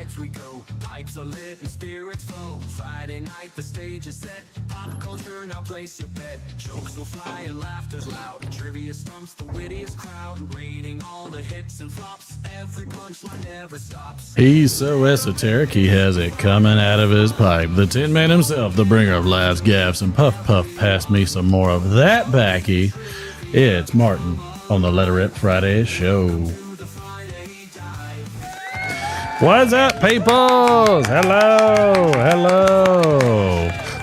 lights we go, pipes are lit and spirits flow. Friday night the stage is set, pop culture now place your bet. Jokes will fly and laughter's loud, trivia stumps the wittiest crowd. Rating all the hits and flops, every punchline never stops. He's so esoteric he has it coming out of his pipe. The Tin Man himself, the bringer of laughs, gaffs, and puff puff. Pass me some more of that backy. It's Martin on the Let It Rip Friday show. What's up, peoples? Hello.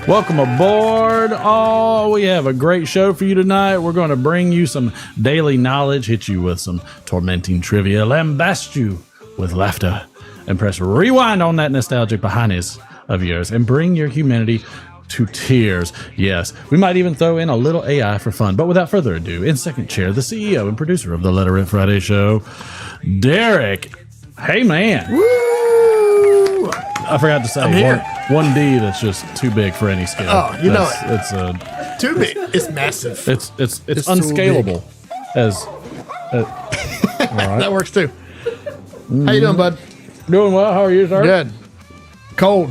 Welcome aboard. Oh, we have a great show for you tonight. We're going to bring you some daily knowledge, hit you with some tormenting trivia, lambast you with laughter, and press rewind on that nostalgic behind of yours, and bring your humanity to tears. Yes, we might even throw in a little AI for fun. But without further ado, in second chair, the CEO and producer of the Let It Rip Friday show, Derek. Hey, man. Woo! I forgot to say one D that's just too big for any scale. Oh, you know it. It's too big. It's massive. It's unscalable. All right. That works too. How you doing, bud? Doing well. How are you, sir? Good. Cold.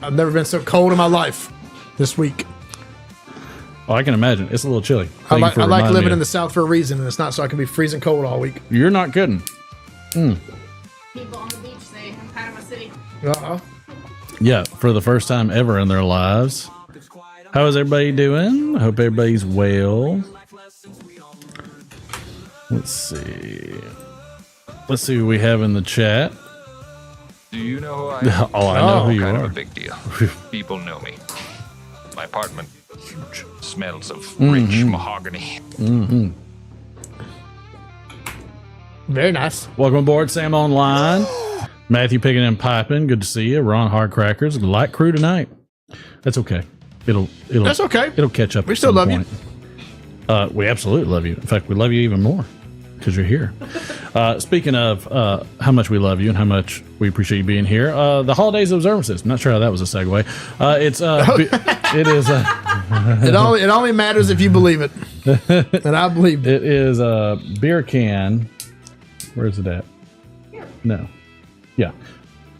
I've never been so cold in my life this week. Oh, I can imagine. It's a little chilly. I like living in the South for a reason, and it's not so I can be freezing cold all week. You're not kidding. People on the beach say, I'm Panama City. Uh-huh. Yeah, for the first time ever in their lives. How is everybody doing? I hope everybody's well. Let's see who we have in the chat. Do you know who I am? Oh, I know who you kind are. of a big deal. People know me. My apartment smells of rich mahogany. Mm-hmm. Very nice. Welcome aboard, Sam Online. Matthew picking and piping. Good to see you. Ron Hardcrackers. Light crew tonight. That's okay. That's okay. It'll catch up. We still love you. We absolutely love you. In fact, we love you even more because you're here. Speaking of how much we love you and how much we appreciate you being here, the holidays observances. I'm not sure how that was a segue. It is. It only matters if you believe it, and I believe it. It is a beer can. Where's it at? Here. No. Yeah.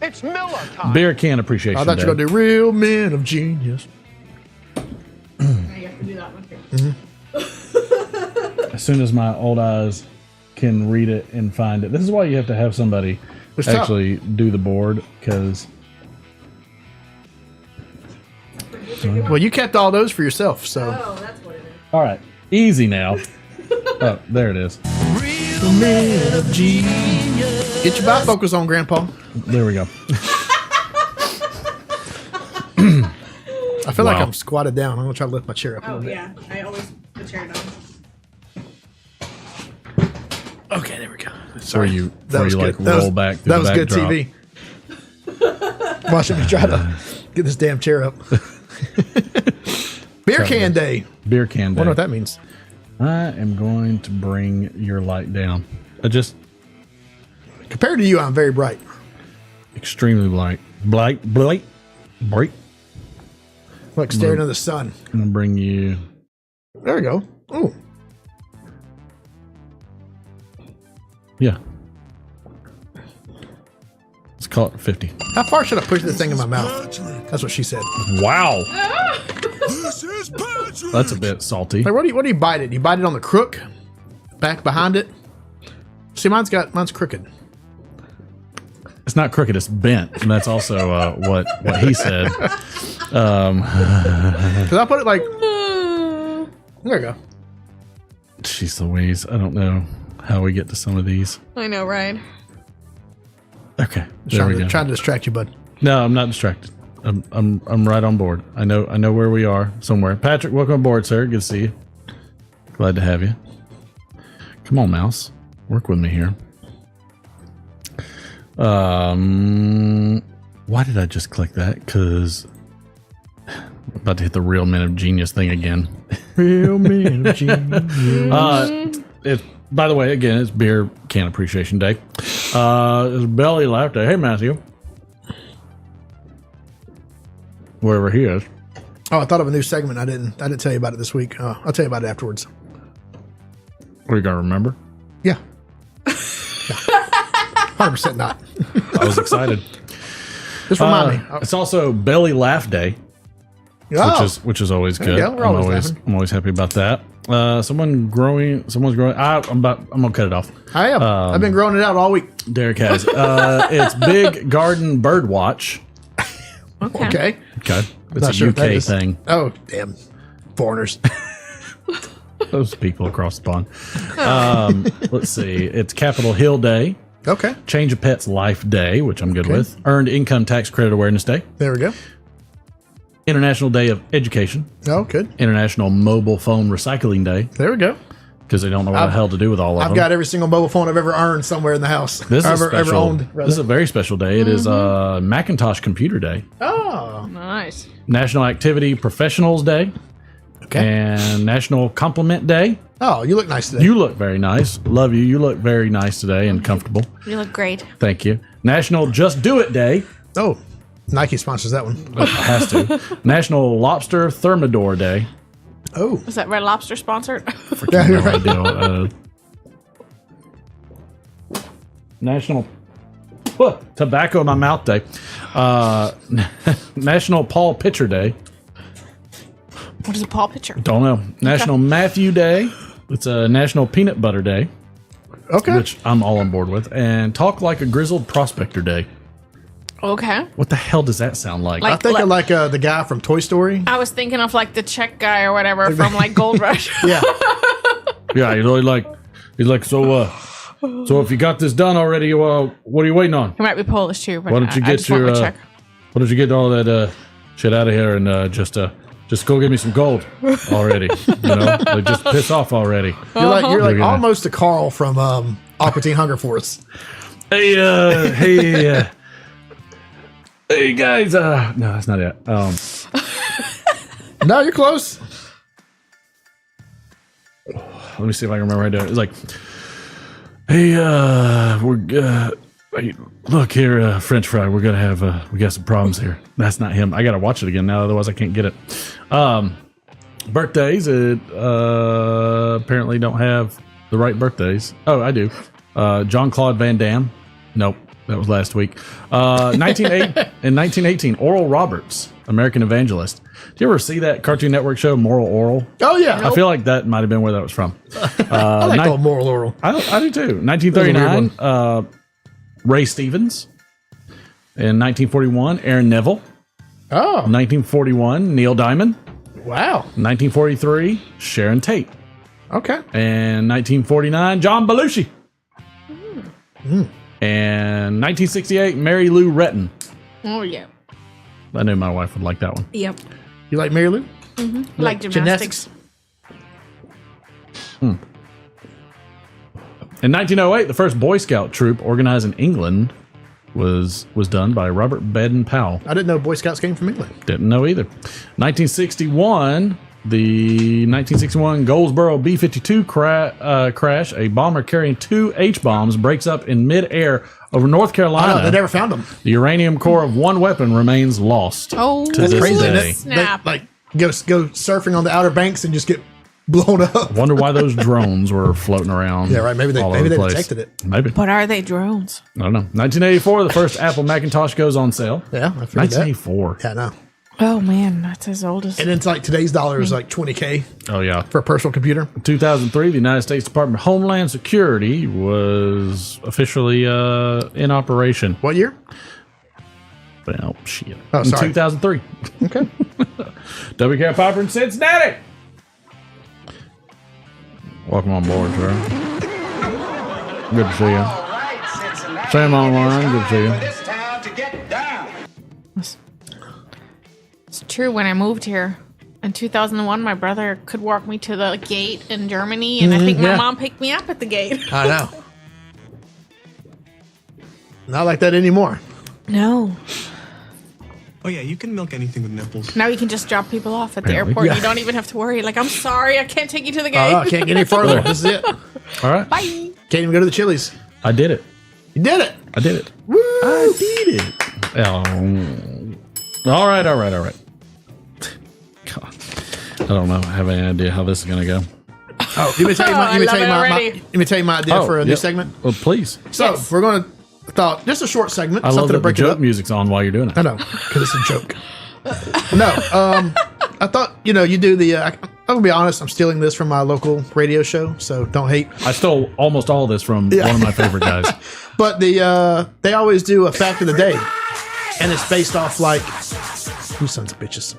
It's Miller time. Beer can appreciation. I thought you were going to do Real Men of Genius. Now you have to do that one here. As soon as my old eyes can read it and find it. This is why you have to have somebody It's actually do the board, because Well, you kept all those for yourself, so. Oh, that's what it is. all right, easy now. Oh, there it is. Real Men of Genius. Get your bifocals on, Grandpa. There we go. I feel like Wow. I'm squatted down. I'm going to try to lift my chair up a Oh, little bit. yeah. I always put the chair down. Okay, there we go. Where Sorry. you That was like good. That roll was- back. That was good backdrop. TV. Watching me try to get this damn chair up. Beer can day. Beer can I day. wonder what that means. I am going to bring your light down. Compared to you, I'm very bright. Extremely bright. Bright. Like staring into the sun. I'm gonna bring you. There we go. Oh, Yeah. Let's call it 50. how far should I push this thing in my mouth? That's what she said. Wow. That's a bit salty. Like, what do you bite it? You bite it on the crook, back behind it. See, mine's crooked. It's not crooked. It's bent, and that's also what he said. Cause I put it like. There we go. Jeez Louise, I don't know how we get to some of these. I know, right? Okay, there we go. Trying to distract you, bud. No, I'm not distracted. I'm right on board. I know where we are somewhere. Patrick, welcome aboard, sir. Good to see you. Glad to have you. Come on, mouse. Work with me here. Why did I just click that? Because I'm about to hit the Real Men of Genius thing again. Real Men of Genius. By the way, again, it's Beer Can Appreciation Day. It's Belly Laugh Day. Hey, Matthew. Wherever he is. Oh, I thought of a new segment. I didn't tell you about it this week. I'll tell you about it afterwards. Are you gonna remember? Yeah. 100% not. I was excited. Just remind me. It's also Belly Laugh Day, Oh, which is always There you good. go. We're always laughing. I'm always happy about that. Someone's growing. I'm gonna cut it off. I am. I've been growing it out all week. Derek has. It's Big Garden Bird Watch. Okay. Okay, it's Not a sure what that UK is. thing. Oh, damn. Foreigners. Those people across the pond. Let's see. It's Capitol Hill Day. Okay. Change a Pet's Life Day, which I'm good Okay. with. Earned Income Tax Credit Awareness Day. There we go. International Day of Education. Oh, good. International Mobile Phone Recycling Day, There we go. because they don't know what the hell to do with all of them. I've got every single mobile phone I've ever earned somewhere in the house. This is ever special. owned. This is a very special day. It is Macintosh Computer Day, Oh. Nice. National Activity Professionals Day, Okay. and National Compliment Day. Oh, you look nice today. You look very nice. Love you. You look very nice today and comfortable. You look great. Thank you. National Just Do It Day. Oh, Nike sponsors that one. It has to. National Lobster Thermidor Day. Oh. Was that Red Lobster sponsored? Yeah, you're No right. idea. National Tobacco in My Mouth Day. National Paul Pitcher Day. What is a Paul picture? Don't know. National Matthew Day. It's a National Peanut Butter Day, Okay. which I'm all on board with. And Talk Like a Grizzled Prospector Day. Okay. What the hell does that sound like? I think I like the guy from Toy Story. I was thinking of like the Czech guy or whatever from like Gold Rush. Yeah. Yeah, he's like, so if you got this done already, what are you waiting on? He might be Polish too, but Why don't you I get just went with Czech. why don't you get all that shit out of here and just go get me some gold already? You know, like just piss off already. You're like We're gonna- almost a Carl from Aqua Teen Hunger Force. Hey, hey guys. No, that's not it. No, you're close. Let me see if I can remember how to do it. It's like, hey, hey, look here, French fry. We're gonna have we got some problems here. That's not him. I gotta watch it again now, otherwise I can't get it. Birthdays. It apparently don't have the right birthdays. Oh, I do. John Claude Van Damme. Nope, that was last week. In 1918, Oral Roberts, American evangelist. Did you ever see that Cartoon Network show, Moral Oral? Oh yeah. I feel like that might have been where that was from. I like the old moral oral. I do too. That was a weird 1939, Ray Stevens. In 1941, Aaron Neville. Oh 1941, Neil Diamond. wow. 1943, Sharon Tate. Okay. And 1949, John Belushi. And 1968, Mary Lou Retton. Oh yeah. I knew my wife would like that one. Yep. You like Mary Lou? Like gymnastics. In 1908, the first Boy Scout troop organized in England was done by Robert Baden-Powell. I didn't know Boy Scouts came from England. Didn't know either. 1961, the 1961 Goldsboro B-52 crash, a bomber carrying 2 H-bombs breaks up in midair over North I Carolina. know, they never found them. The uranium core of one weapon remains lost. Oh, To this Crazy, isn't day. it? snap. They, like go surfing on the Outer Banks and just get blown up. Wonder why those drones were floating around. Yeah, right. Maybe all they over the place. detected it. Maybe. But are they drones? I don't know. 1984, the first Apple Macintosh goes on sale. Yeah, I figured that. 1984. Yeah, I know. Oh man, that's as old as. And it's like today's dollar is like $20K Oh, yeah. for a personal computer. 2003, the United States Department of Homeland Security was officially in operation. What year? Well, shit. Oh, In sorry. 2003. Okay. WK Piper in Cincinnati. Welcome on board, sir. Good to see you. Sam online. Good to see you. It's true. When I moved here in 2001, my brother could walk me to the gate in Germany, and I think my yeah. mom picked me up at the gate. I know. Not like that anymore. No. Oh yeah, you can milk anything with nipples. Now you can just drop people off at the Apparently. airport. Yeah. You don't even have to worry. Like, I'm sorry, I can't take you to the Oh, gate. I can't get any further. This is it. All right. Bye. Can't even go to the Chili's. I did it. You did it. I did it. Woo! I did it. Oh. All right. God. I don't know. I have any idea how this is going to go. Oh, let me tell you I love it already. let me tell you my idea for a new yep. segment. Well, please. So we're going to thought just a short segment, I love something to that the break it joke up. music's on while you're doing it. I know, because it's a joke. No, I thought, you do the, I'm going to be honest, I'm stealing this from my local radio show, so don't hate. I stole almost all this from one of my favorite guys. But they always do a fact of the day, and it's based off like, you sons of bitches.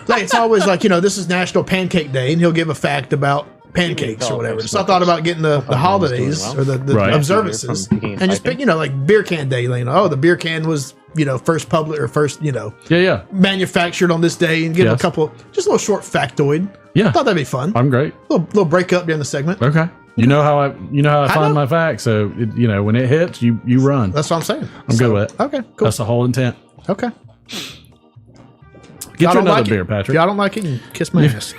Like, it's always like, this is National Pancake Day, and he'll give a fact about pancakes or whatever. So I thought about getting the holidays or the Right. observances and just pick, like beer can day. The beer can was, first public or first, Yeah. manufactured on this day, and give Yes. a couple, just a little short factoid. Yeah. I thought that'd be fun. I'm great. Little break up during the segment. Okay. You know how I find know. my facts. So, when it hits, you run. That's what I'm saying. I'm good with it. Okay, cool. That's the whole intent. Okay. Get Y'all you don't another like beer, it. Patrick. If y'all don't like it, you can kiss my ass.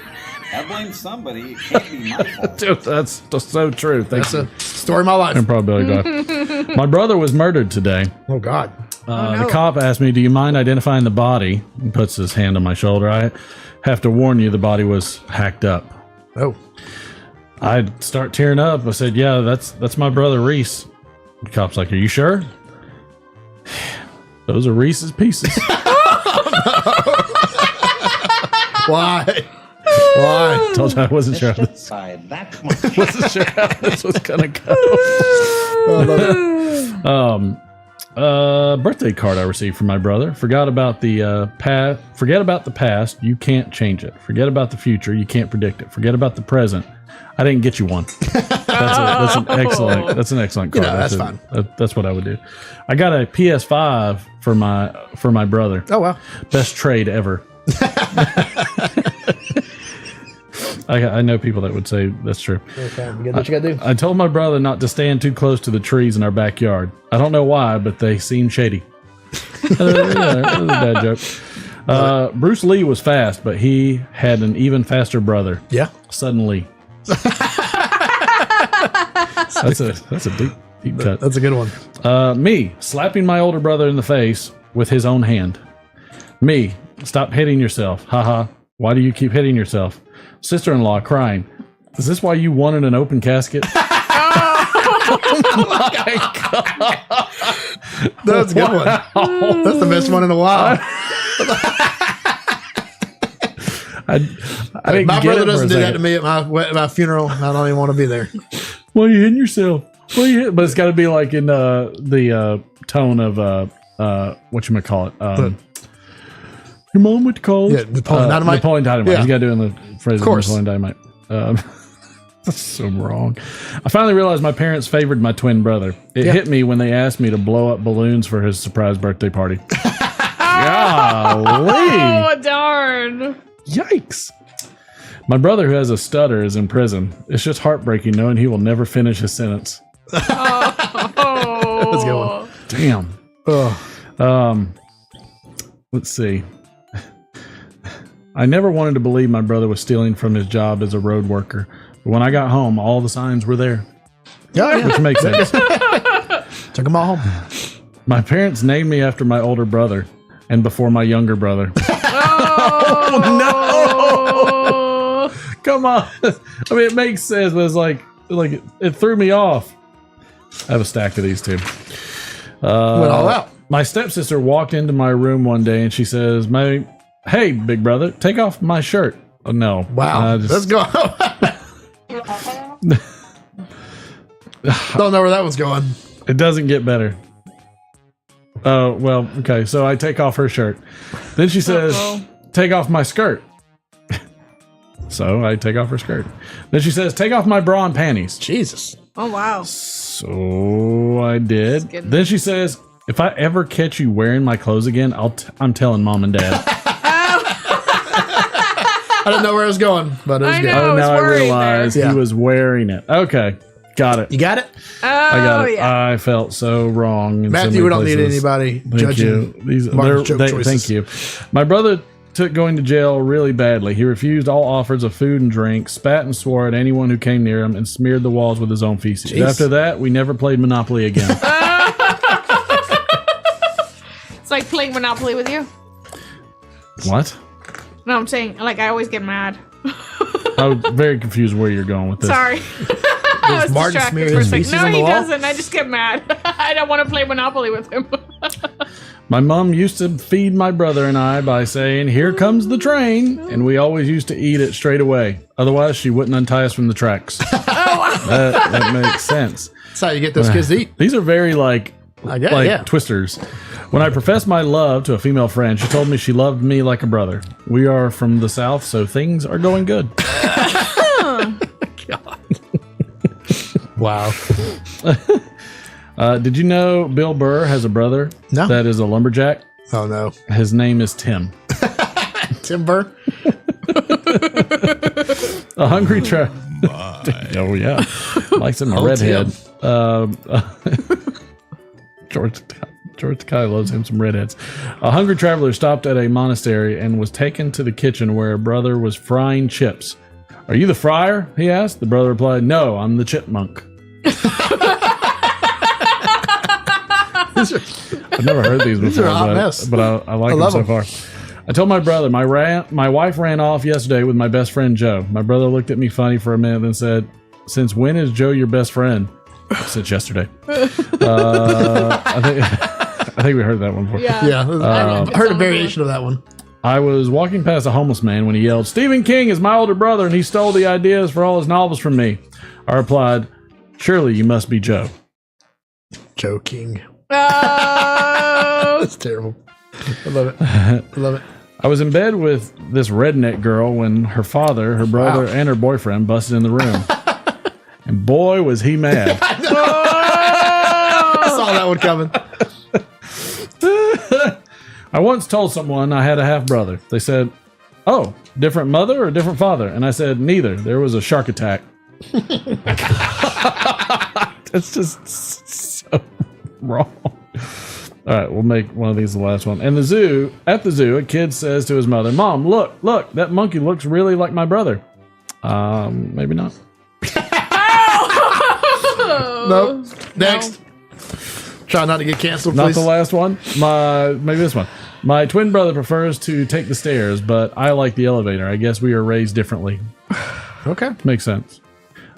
I blame somebody. It can't be my fault. Dude, that's just so true. That's a story of my life. Improbability die. My brother was murdered today. Oh, God. The cop asked me, "Do you mind identifying the body?" He puts his hand on my shoulder. I have to warn you, the body was hacked up. Oh. I'd start tearing up. I said, "Yeah, that's my brother Reese." The cop's like, "Are you sure?" Those are Reese's Pieces. Why? Why? Told you I wasn't sure how this, By that much. wasn't sure how this was gonna go. Birthday card I received from my brother. Forget about the past. You can't change it. Forget about the future. You can't predict it. Forget about the present. I didn't get you one. That's an excellent card. That's fine. That's what I would do. I got a PS5 for my brother. Oh, wow. Best trade ever. I know people that would say that's true. Okay, you got what you got to do. I told my brother not to stand too close to the trees in our backyard. I don't know why, but they seem shady. That was a bad joke. Bruce Lee was fast, but he had an even faster brother. Yeah. Suddenly. That's a deep cut. That's a good one. Me slapping my older brother in the face with his own hand. Me, stop hitting yourself. Haha. Why do you keep hitting yourself? Sister-in-law crying. Is this why you wanted an open casket? Oh my God. That's a good one. That's the best one in a while. I didn't My get brother it for a doesn't do that second. to me at my funeral. I don't even want to be there. Why are you hitting yourself? Why you hit? But it's got to be like in the tone of whatchamacallit. Your mom went to college. Yeah, Napoleon Dynamite. Napoleon Dynamite. Yeah. He's got to do in the phrase of course. Napoleon Dynamite. That's so wrong. I finally realized my parents favored my twin brother. It hit me when they asked me to blow up balloons for his surprise birthday party. Golly. Oh, darn. Yikes. My brother, who has a stutter, is in prison. It's just heartbreaking knowing he will never finish his sentence. Oh. That's a good one. Damn. Oh. Let's see. I never wanted to believe my brother was stealing from his job as a road worker. But when I got home, all the signs were there, Yeah. which makes sense. Took them all home. My parents named me after my older brother and before my younger brother. Oh, Come on. I mean, it makes sense, but it's like it threw me off. I have a stack of these too. Went all out. My stepsister walked into my room one day and she says, "Hey, big brother, take off my shirt." Oh, no. Wow. Let's go. Don't know where that was going. It doesn't get better. Oh, well, okay. So I take off her shirt. Then she says, "Take off my skirt." So I take off her skirt. Then she says, "Take off my bra and panties." Jesus. oh wow. So I did. getting- Then she says, "If I ever catch you wearing my clothes again, I'm telling mom and dad." I didn't know where it was going, but it was I good. know. Oh, was now I worried realize there. he Yeah. was wearing it. Okay. Got it. You got it? Oh, I got it. yeah. I felt so wrong. In so Matthew, many we don't need places. anybody Thank judging you. Martin's joke choices. Thank you. My brother took going to jail really badly. He refused all offers of food and drink, spat and swore at anyone who came near him, and smeared the walls with his own feces. Jeez. After that, we never played Monopoly again. It's like playing Monopoly with you. What? No, I'm saying, like, I always get mad. I was very confused where you're going with this. Sorry. I was Martin distracted smear for a his second. feces No, on the he wall? doesn't. I just get mad. I don't want to play Monopoly with him. My mom used to feed my brother and I by saying, "Here comes the train," and we always used to eat it straight away. Otherwise, she wouldn't untie us from the tracks. That makes sense. That's how you get those kids to eat. These are very like Yeah. twisters. When I professed my love to a female friend, she told me she loved me like a brother. We are from the South, so things are going good. Wow. Did you know Bill Burr has a brother No. that is a lumberjack? Oh no. His name is Tim. Timber. A hungry Oh yeah, likes him a redhead. George Takei loves him some redheads. A hungry traveler stopped at a monastery and was taken to the kitchen where a brother was frying chips. "Are you the fryer?" he asked. The brother replied, "No, I'm the chipmunk." I've never heard these before, are a hot mess. but I like them love so them. far. I told my brother, my wife ran off yesterday with my best friend Joe. My brother looked at me funny for a minute and said, "Since when is Joe your best friend?" Since yesterday. I think we heard that one before. Yeah. I heard a variation of that one. I was walking past a homeless man when he yelled, "Stephen King is my older brother and he stole the ideas for all his novels from me." I replied, "Surely you must be Joe." Joking. Oh. That's terrible. I love it. I love it. I was in bed with this redneck girl when her father, her brother, and her boyfriend busted in the room. And boy, was he mad. I saw that one coming. I once told someone I had a half brother. They said, "Oh, different mother or different father?" And I said, "Neither. There was a shark attack." That's just so wrong. All right, we'll make one of these the last one. At the zoo, a kid says to his mother, "Mom, look, that monkey looks really like my brother." Maybe not. Nope. Next. Try not to get canceled, Not please. the last one. Maybe this one. My twin brother prefers to take the stairs, but I like the elevator. I guess we are raised differently. Okay. Makes sense.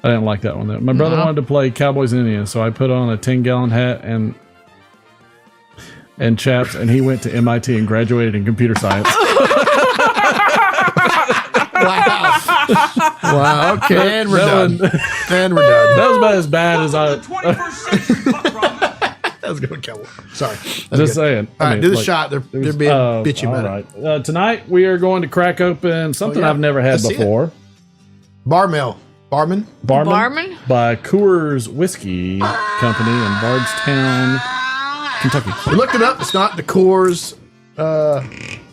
I didn't like that one though. My brother wanted to play Cowboys and Indians, so I put on a 10-gallon hat and chaps, and he went to MIT and graduated in computer science. Wow. Wow. Okay. And we're done. And we're done. That was about as bad as I. That was a good one, Cowboy. Sorry. Just saying. All right, do the shot. They're being bitchy all about it. right. Tonight we are going to crack open something yeah. I've never had Let's see it. before. Barman. Barman by Coors Whiskey Company in Bardstown, Kentucky. We looked it up. It's not the Coors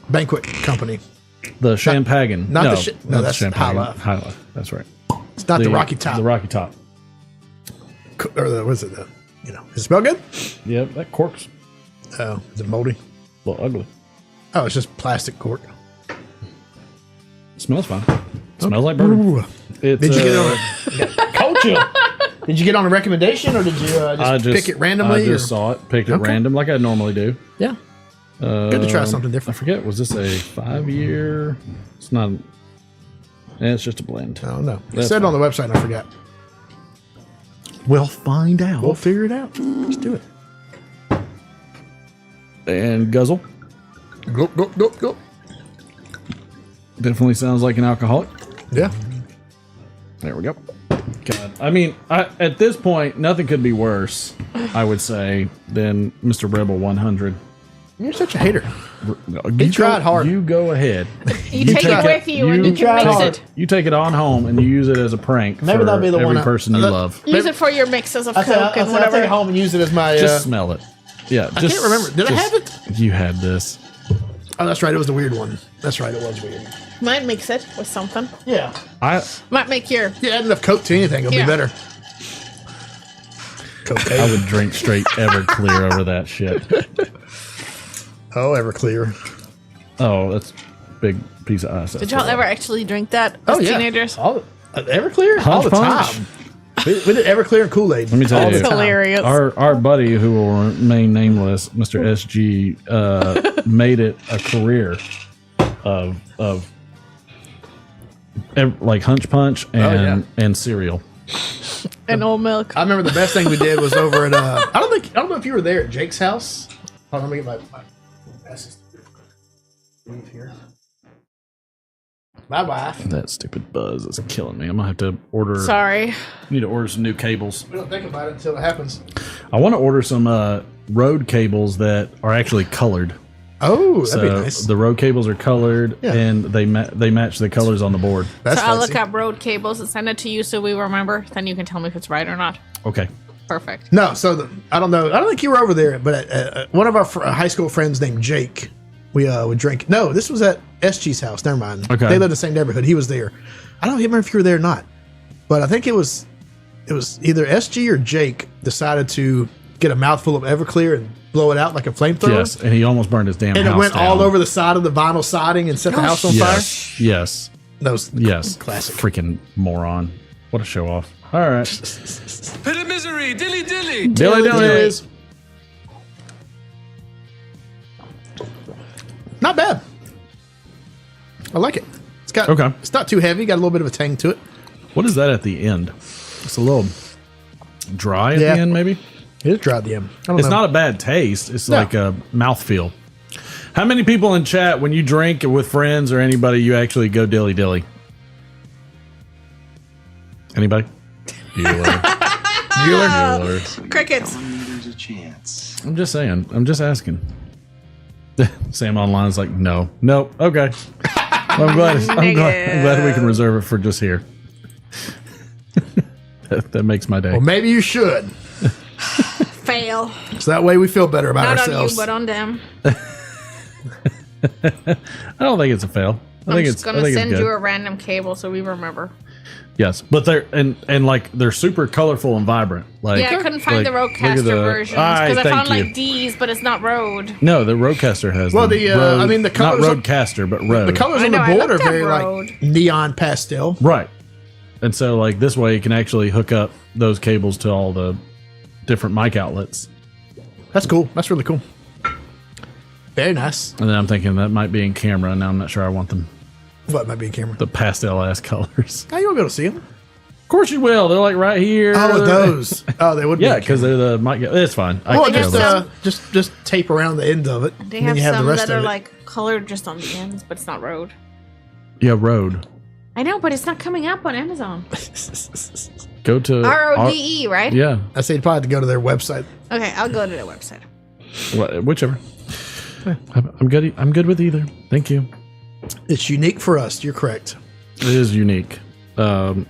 Banquet Company. The Champagne. not no, the not the that's Champagne. High Life. High Life. That's right. It's not the Rocky Top. The Rocky Top. Or what is it? Does it smell good? Yep, that cork's Oh, is it moldy? a little ugly. Oh, it's just plastic cork. It smells fine. Smells like bourbon. Ooh. It's, Did you get on a cold chill? Did you get on a recommendation, or did you just pick it randomly? I just saw it, picked it random like I normally do. Yeah. Good to try something I different. forget, was this a 5-year? It's not. It's just a blend. I don't know. It That's said on the website, and I forgot. We'll find out. We'll figure it out. Let's do it. And guzzle. Go, go, go, go. Definitely sounds like an alcoholic. Yeah. There we go. God, I mean, at this point, nothing could be worse, I would say, than Mr. Rebel 100. You're such a hater. You tried hard. You go ahead. You take it with you and you can tried mix hard. it. You take it on home and you use it as a prank Maybe for that'll be the every one I- person you love. Use it for your mixes of I'll Coke and take whatever. it home and use it as my. Just smell it. Yeah, I can't remember. Did I have it? You had this. Oh, that's right. It was the weird one. That's right. It was weird. Might mix it with something. Yeah. Might make your. Yeah, add enough Coke to anything. It'll Yeah. be better. Cocaine. I would drink straight Everclear over that shit. Oh, Everclear. Oh, that's a big piece of ice. Did y'all ever actually drink that as teenagers? All, Everclear? All the Punch. time. We did Everclear and Kool-Aid. Let me tell all you. the time. Hilarious. Our buddy, who will remain nameless, Mr. SG, made it a career of like Hunch Punch and cereal. And old milk. I remember the best thing we did was over at I don't know if you were there at Jake's house. Hold on, let me get my glasses. Leave here. My wife. That stupid buzz is killing me. I'm gonna have to order. Sorry. Need to order some new cables. We don't think about it until it happens. I want to order some road cables that are actually colored. Oh, that'd So be nice. the road cables are colored, Yeah. and they match the colors on the board. That's So I'll fancy. look up road cables and send it to you so we remember. Then you can tell me if it's right or not. Okay. Perfect. No, so I don't know. I don't think you were over there, but one of our high school friends named Jake, we would drink. No, this was at SG's house. Never mind. Okay. They lived in the same neighborhood. He was there. I don't remember if you were there or not, but I think it was either SG or Jake decided to get a mouthful of Everclear and blow it out like a flamethrower. Yes, and he almost burned his damn And house it went all down. over the side of the vinyl siding and set the house on Yes. Yes. fire. That was Yes. classic. Freaking moron. What a show off. All right. Pit of misery, dilly dilly. Dilly dillies. Not bad. I like it. It's got Okay. It's not too heavy. Got a little bit of a tang to it. What is that at the end? It's a little dry at Yeah. the end, maybe? It is dry at the end. I don't It's know. not a bad taste. It's No. like a mouthfeel. How many people in chat, when you drink with friends or anybody, you actually go dilly dilly? Anybody? Bueller. Bueller. Crickets. There's a chance. I'm just saying. I'm just asking. Sam online is like, no. Nope. Okay. Well, I'm glad we can reserve it for just here. that makes my day. Well, maybe you should. Fail. So that way we feel better about Not ourselves. on you, but on them. I don't think it's a fail. I I'm think just it's. gonna I think send it's you good. a random cable so we remember. Yes, but they're and like they're super colorful and vibrant. Like Yeah, I couldn't find the look at Roadcaster the- versions Aye, because I thank found you. like D's, but it's not Road. No, the Roadcaster has. Well, them. the, Road, I mean, the colors not on- Roadcaster, but Road. The colors I on know, the I board are looked up very Road. like neon pastel. Right. And so like this way you can actually hook up those cables to all the different mic outlets. That's cool. That's really cool. Very nice. And then I'm thinking that might be in camera. Now I'm not sure I want them What might be in camera? the pastel ass colors. How you won't be able to see them? Of course you will. They're like right here. Oh, those. Oh, they would. Yeah, be because they're the mic. It's fine. I Well, can just tell those. just tape around the end of it. They and then have you have some the rest that are of it. like colored just on the ends, but it's not Road. Yeah, Road. I know, but it's not coming up on Amazon. Go to RODE, right? Yeah, I say you probably have to go to their website. Okay, I'll go to their website. whichever. I'm good. I'm good with either. Thank you. It's unique for us. You're correct. It is unique. Well,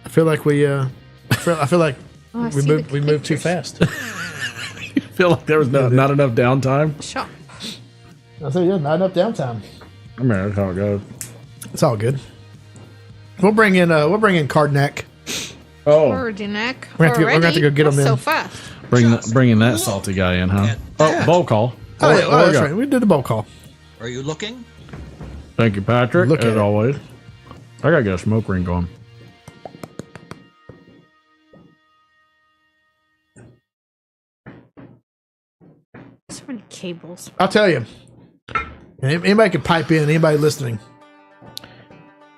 I feel like I feel like Oh, I we see moved the too pictures. fast. Feel like there was not enough downtime. Sure. I said, yeah, not enough downtime. I mean, that's how it goes. It's all good. We'll bring in Cardnack. Oh, Already neck. We're gonna have to go get them That's in. so fast. bringing that salty guy in, huh? Oh, bowl call. Oh, yeah, There we that's go. right. We did the bowl call. Are you looking? Thank you, Patrick. Look at as it. always. I gotta get a smoke ring going. So many cables. I'll tell you. And anybody can pipe in. Anybody listening.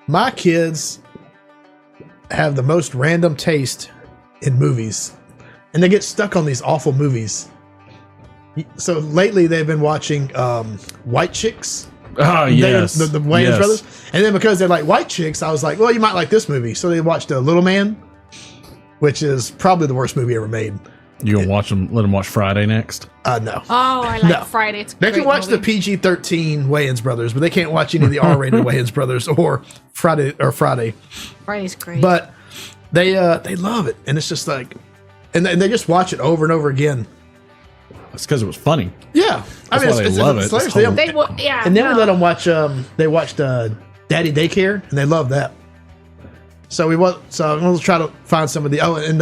My kids have the most random taste in movies, and they get stuck on these awful movies. So lately, they've been watching White Chicks. Oh, yes. The Wayans Yes. brothers. And then because they're like white chicks, I was like, well, you might like this movie. So they watched Little Man, which is probably the worst movie ever made. You gonna watch them? Let them watch Friday next. No. Oh, I like No. Friday. It's a They great can watch the movie. PG-13 Wayans brothers, but they can't watch any of the R-rated Wayans brothers or Friday. Friday's great. But they love it, and it's just like, and they just watch it over and over again. It's because it was funny. Yeah, That's why they love it. hilarious. It's They- hilarious. yeah. and then we no. let them watch. They watched Daddy Daycare, and they love that. So we'll try to find some of the. Oh, and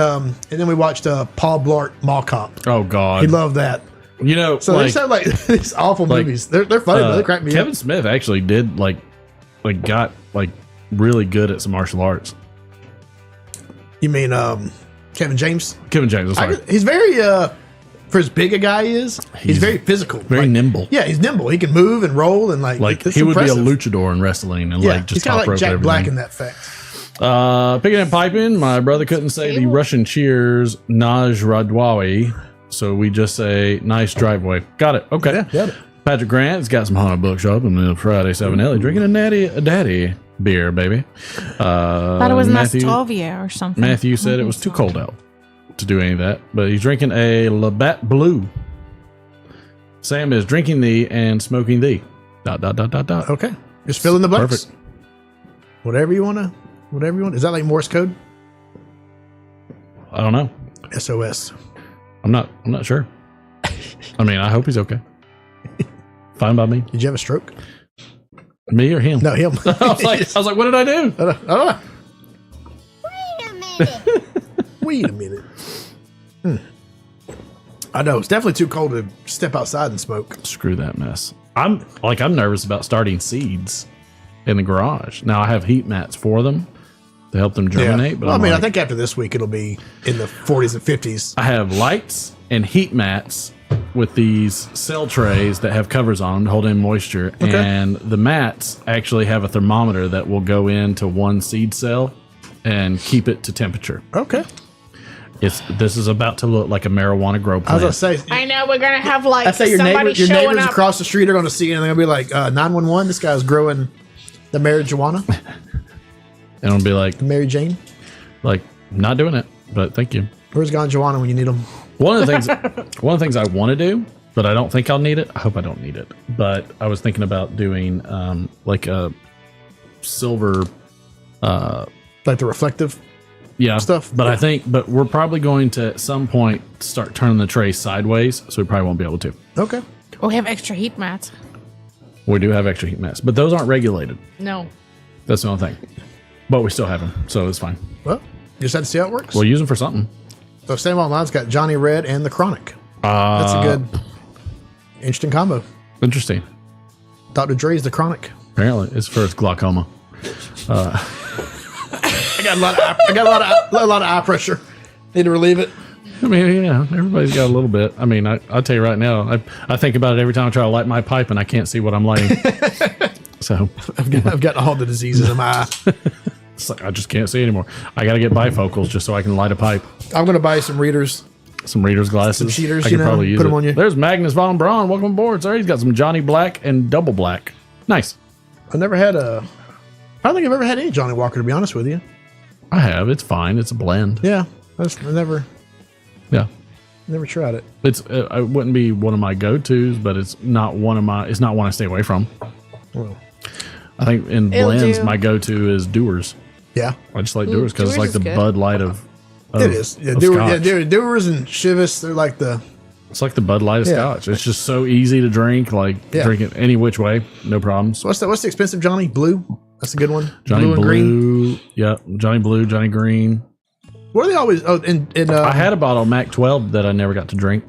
then we watched Paul Blart Mall Cop. Oh God, He loved that. You know, So they just have like these awful like, movies. They're funny, but they crack me Kevin up. Smith actually did got really good at some martial arts. You mean Kevin James? Kevin James, I'm sorry. He's very for as big a guy he is. He's very physical, very nimble. Yeah, he's nimble. He can move and roll and Like it's he would impressive. be a luchador in wrestling and Yeah, like just he's kind top of like rope Jack everything. Black in that fact. Picking and piping. My brother couldn't say the Russian cheers Naj Radwawi, so we just say nice driveway. Got it. Okay. Yeah, got it. Patrick Grant has got some haunted bookshop in the Friday 7L. Drinking a daddy beer, baby. Thought it was Matthew, Nostrovia or something. Matthew said it was too cold out to do any of that, but he's drinking a Labatt Blue. Sam is drinking the and smoking the. ... Okay. Just fill in the blanks. Perfect. Whatever you want. Is that like Morse code? I don't know. SOS. I'm not sure. I mean, I hope he's okay. Fine by me. Did you have a stroke? Me or him? No, him. I was like, what did I do? I don't know. Wait a minute. Wait a minute. I know. It's definitely too cold to step outside and smoke. Screw that mess. I'm nervous about starting seeds in the garage. Now I have heat mats for them to help them germinate. But well, I I think after this week, it'll be in the 40s and 50s. I have lights and heat mats with these cell trays that have covers on them to hold in moisture. Okay. And the mats actually have a thermometer that will go into one seed cell and keep it to temperature. Okay. This is about to look like a marijuana grow plant. I was going to say, I know we're gonna have like I say your somebody neighbors showing up. across the street are going to see it and they're going to be like, 911, this guy's growing the marijuana. And it'll be like, Mary Jane. not doing it, but thank you. Where's Ganjuana when you need them? One of the things I want to do, but I don't think I'll need it. I hope I don't need it. But I was thinking about doing like a silver, Like the reflective stuff? But Yeah. but we're probably going to at some point start turning the tray sideways, so we probably won't be able to. Okay. Oh, we have extra heat mats. We do have extra heat mats, but those aren't regulated. No. That's the only thing. But we still have them, so it's fine. Well, you just had to see how it works. We'll use them for something. So Sam Online's got Johnny Red and the Chronic. That's a good, interesting combo. Interesting. Dr. Dre's the Chronic. Apparently, it's for its glaucoma. I got a lot of eye pressure. Need to relieve it. I mean, yeah, everybody's got a little bit. I mean, I'll tell you right now, I think about it every time I try to light my pipe and I can't see what I'm lighting. So I've got all the diseases in my eye. it's like I just can't see anymore. I got to get bifocals just so I can light a pipe. I'm going to buy some readers. Some reader's glasses. Some cheaters, I you could know, probably use put 'em it. on you. There's Magnus von Braun. Welcome aboard, sir. He's got some Johnny Black and Double Black. Nice. I don't think I've ever had any Johnny Walker, to be honest with you. I have. It's fine. It's a blend. Yeah. I never tried it. It's. It wouldn't be one of my go-tos, but it's not one I stay away from. Well, I think in It'll blends, do. my go-to is Dewar's. yeah. I just like Dewar's because it's Dewar's like the is good. Bud Light of It is. Yeah, of Dewars, Scotch. Dewars and Chivas, they're like the... It's like the Bud Light of Yeah. Scotch. It's just so easy to drink. Drink it any which way, no problems. What's the expensive Johnny? Blue? That's a good one. Johnny Blue and green. Blue, yeah. Johnny Blue, Johnny Green. What are they always... Oh, I had a bottle of Mac 12 that I never got to drink.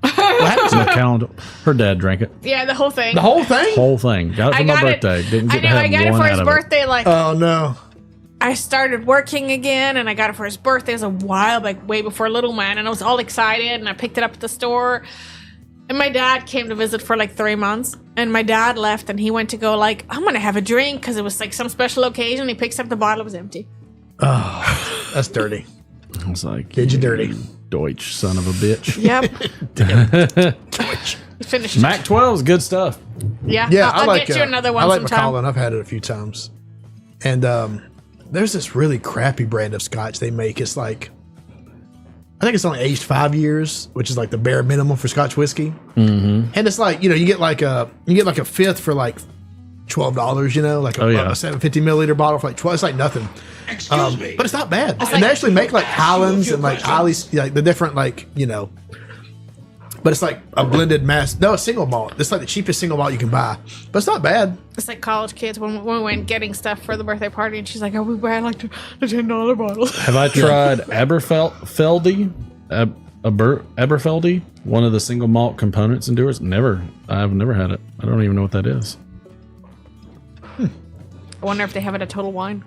what happened to My calendar. Her dad drank it. Yeah, the whole thing. the whole thing? Whole thing. Got it for I my got it. birthday. Didn't I get to know. have I got it one for his out of it. birthday. Like Oh, no. I started working again, and I got it for his birthday. It was a while, like way before Little Man, and I was all excited, and I picked it up at the store. And my dad came to visit for like 3 months, and my dad left, and he went to go like, I'm gonna have a drink because it was like some special occasion. He picks up the bottle, it was empty. That's dirty. I was like, Did you dirty? Deutsch son of a bitch. Yep. Finished. it. Mac 12 is good stuff. Yeah. Yeah, I'll get you another one I like sometime. Macallan. I've had it a few times. And there's this really crappy brand of scotch they make. It's like, I think it's only aged 5 years, which is like the bare minimum for Scotch whiskey. Mm-hmm. And it's like, you get like a fifth for like $12. Like a 750 milliliter bottle for like 12. It's like nothing. But it's not bad. And they actually make like Highlands and like Highleys, like the different but it's like a blended mass. No, a single malt. It's like the cheapest single malt you can buy, but it's not bad. It's like college kids when we went getting stuff for the birthday party, and she's like, "Oh, we buy like the $10 bottles." Have I tried Aberfeldy? Aberfeldy? One of the single malt components in Dewar's? Never. I've never had it. I don't even know what that is. I wonder if they have it at Total Wine.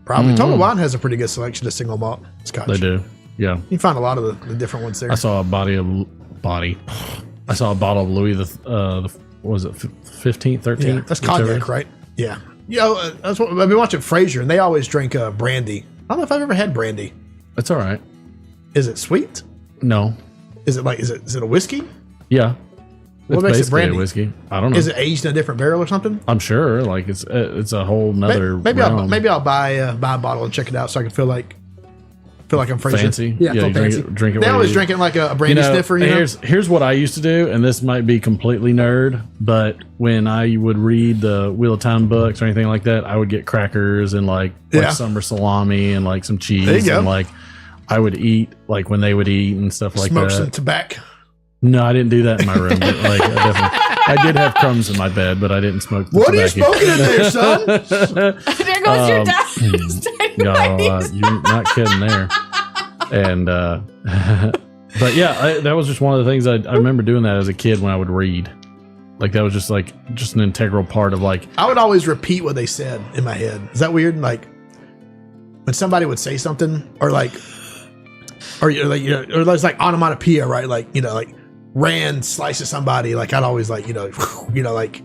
Probably. Total Wine has a pretty good selection of single malt scotch. They do. Yeah. You can find a lot of the different ones there. I saw a I saw a bottle of Louis what was it, 15th, 13th? Yeah, that's cognac, right? Yeah. You know, that's what I've been watching Frasier, and they always drink brandy. I don't know if I've ever had brandy. That's all right. Is it sweet? No. Is it a whiskey? Yeah. What makes it brandy? A whiskey. I don't know. Is it aged in a different barrel or something? I'm sure. Like it's a whole nother. Maybe realm. I'll buy a bottle and check it out so I can feel like I'm Frasier. Fancy. Yeah, Yeah, feel you fancy. drink it They while always you- drink it like a brandy sniffer. You know? Here's what I used to do, and this might be completely nerd, but when I would read the Wheel of Time books or anything like that, I would get crackers and like summer salami and like some cheese. There you go. And like I would eat like when they would eat and stuff like Smoke that. some tobacco. No, I didn't do that in my room. But like I did have crumbs in my bed, but I didn't smoke. The What are you tobacco. smoking in there, son? There goes your dad. No, you're not kidding there. And but yeah, that was just one of the things I remember doing that as a kid when I would read. Like that was just an integral part of like. I would always repeat what they said in my head. Is that weird? Like when somebody would say something, or like there's like onomatopoeia, right? Like like Rand slices somebody. Like I'd always like like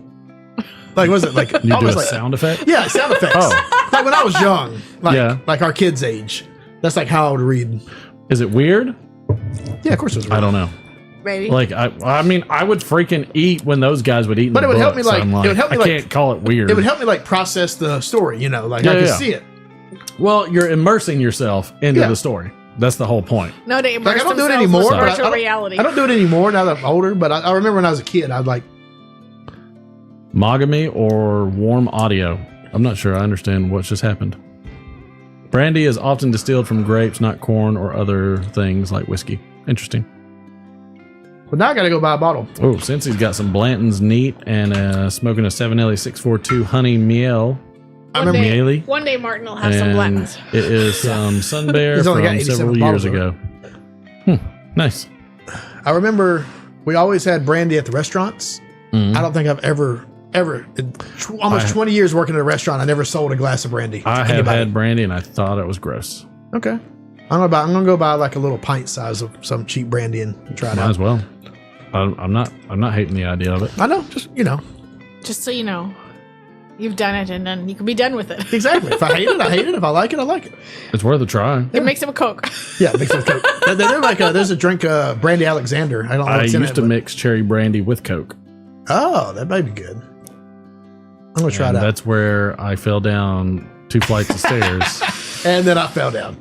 was it like You do always a like sound effect? Yeah, sound effects. Oh. Like when I was young, Yeah. like our kids' age. That's like how I would read. Is it weird? Yeah, of course it was. I don't know. Maybe. Like I mean, I would freaking eat when those guys would eat. In But the it would help books, me, like- I'm it would help me, I like- can't call it weird. It would help me like process the story. Like Yeah, I could yeah. see it. Well, you're immersing yourself into Yeah. the story. That's the whole point. No, they Like immerse I don't do it themselves anymore. with But virtual I reality. don't do it anymore now that I'm older. But I remember when I was a kid, I'd like. Mogamy or warm audio. I'm not sure I understand what just happened. Brandy is often distilled from grapes, not corn or other things like whiskey. Interesting. But now I got to go buy a bottle. Oh, since he's got some Blanton's neat and smoking a 7LE642 honey miel. I remember. Mealy. One day Martin will have some And Blantons. it is some Sun Bear He's only got from 87 several bottles years of ago. Nice. I remember we always had brandy at the restaurants. Mhm. I don't think I've ever in almost 20 years working at a restaurant, I never sold a glass of brandy. to I have anybody. had brandy and I thought it was gross. Okay. I'm gonna go buy like a little pint size of some cheap brandy and try it Might out. as well. I'm not hating the idea of it. I know, just Just so you know, you've done it, and then you can be done with it. exactly. If I hate it, I hate it. If I like it, I like it. It's worth a try. It makes him a Coke. Yeah, mix it with Coke. They're like there's a drink, Brandy Alexander. I don't know. I What's in used it, to but- mix cherry brandy with Coke. Oh, that might be good. I'm gonna try And it out. that's where I fell down 2 flights of stairs And then I fell down.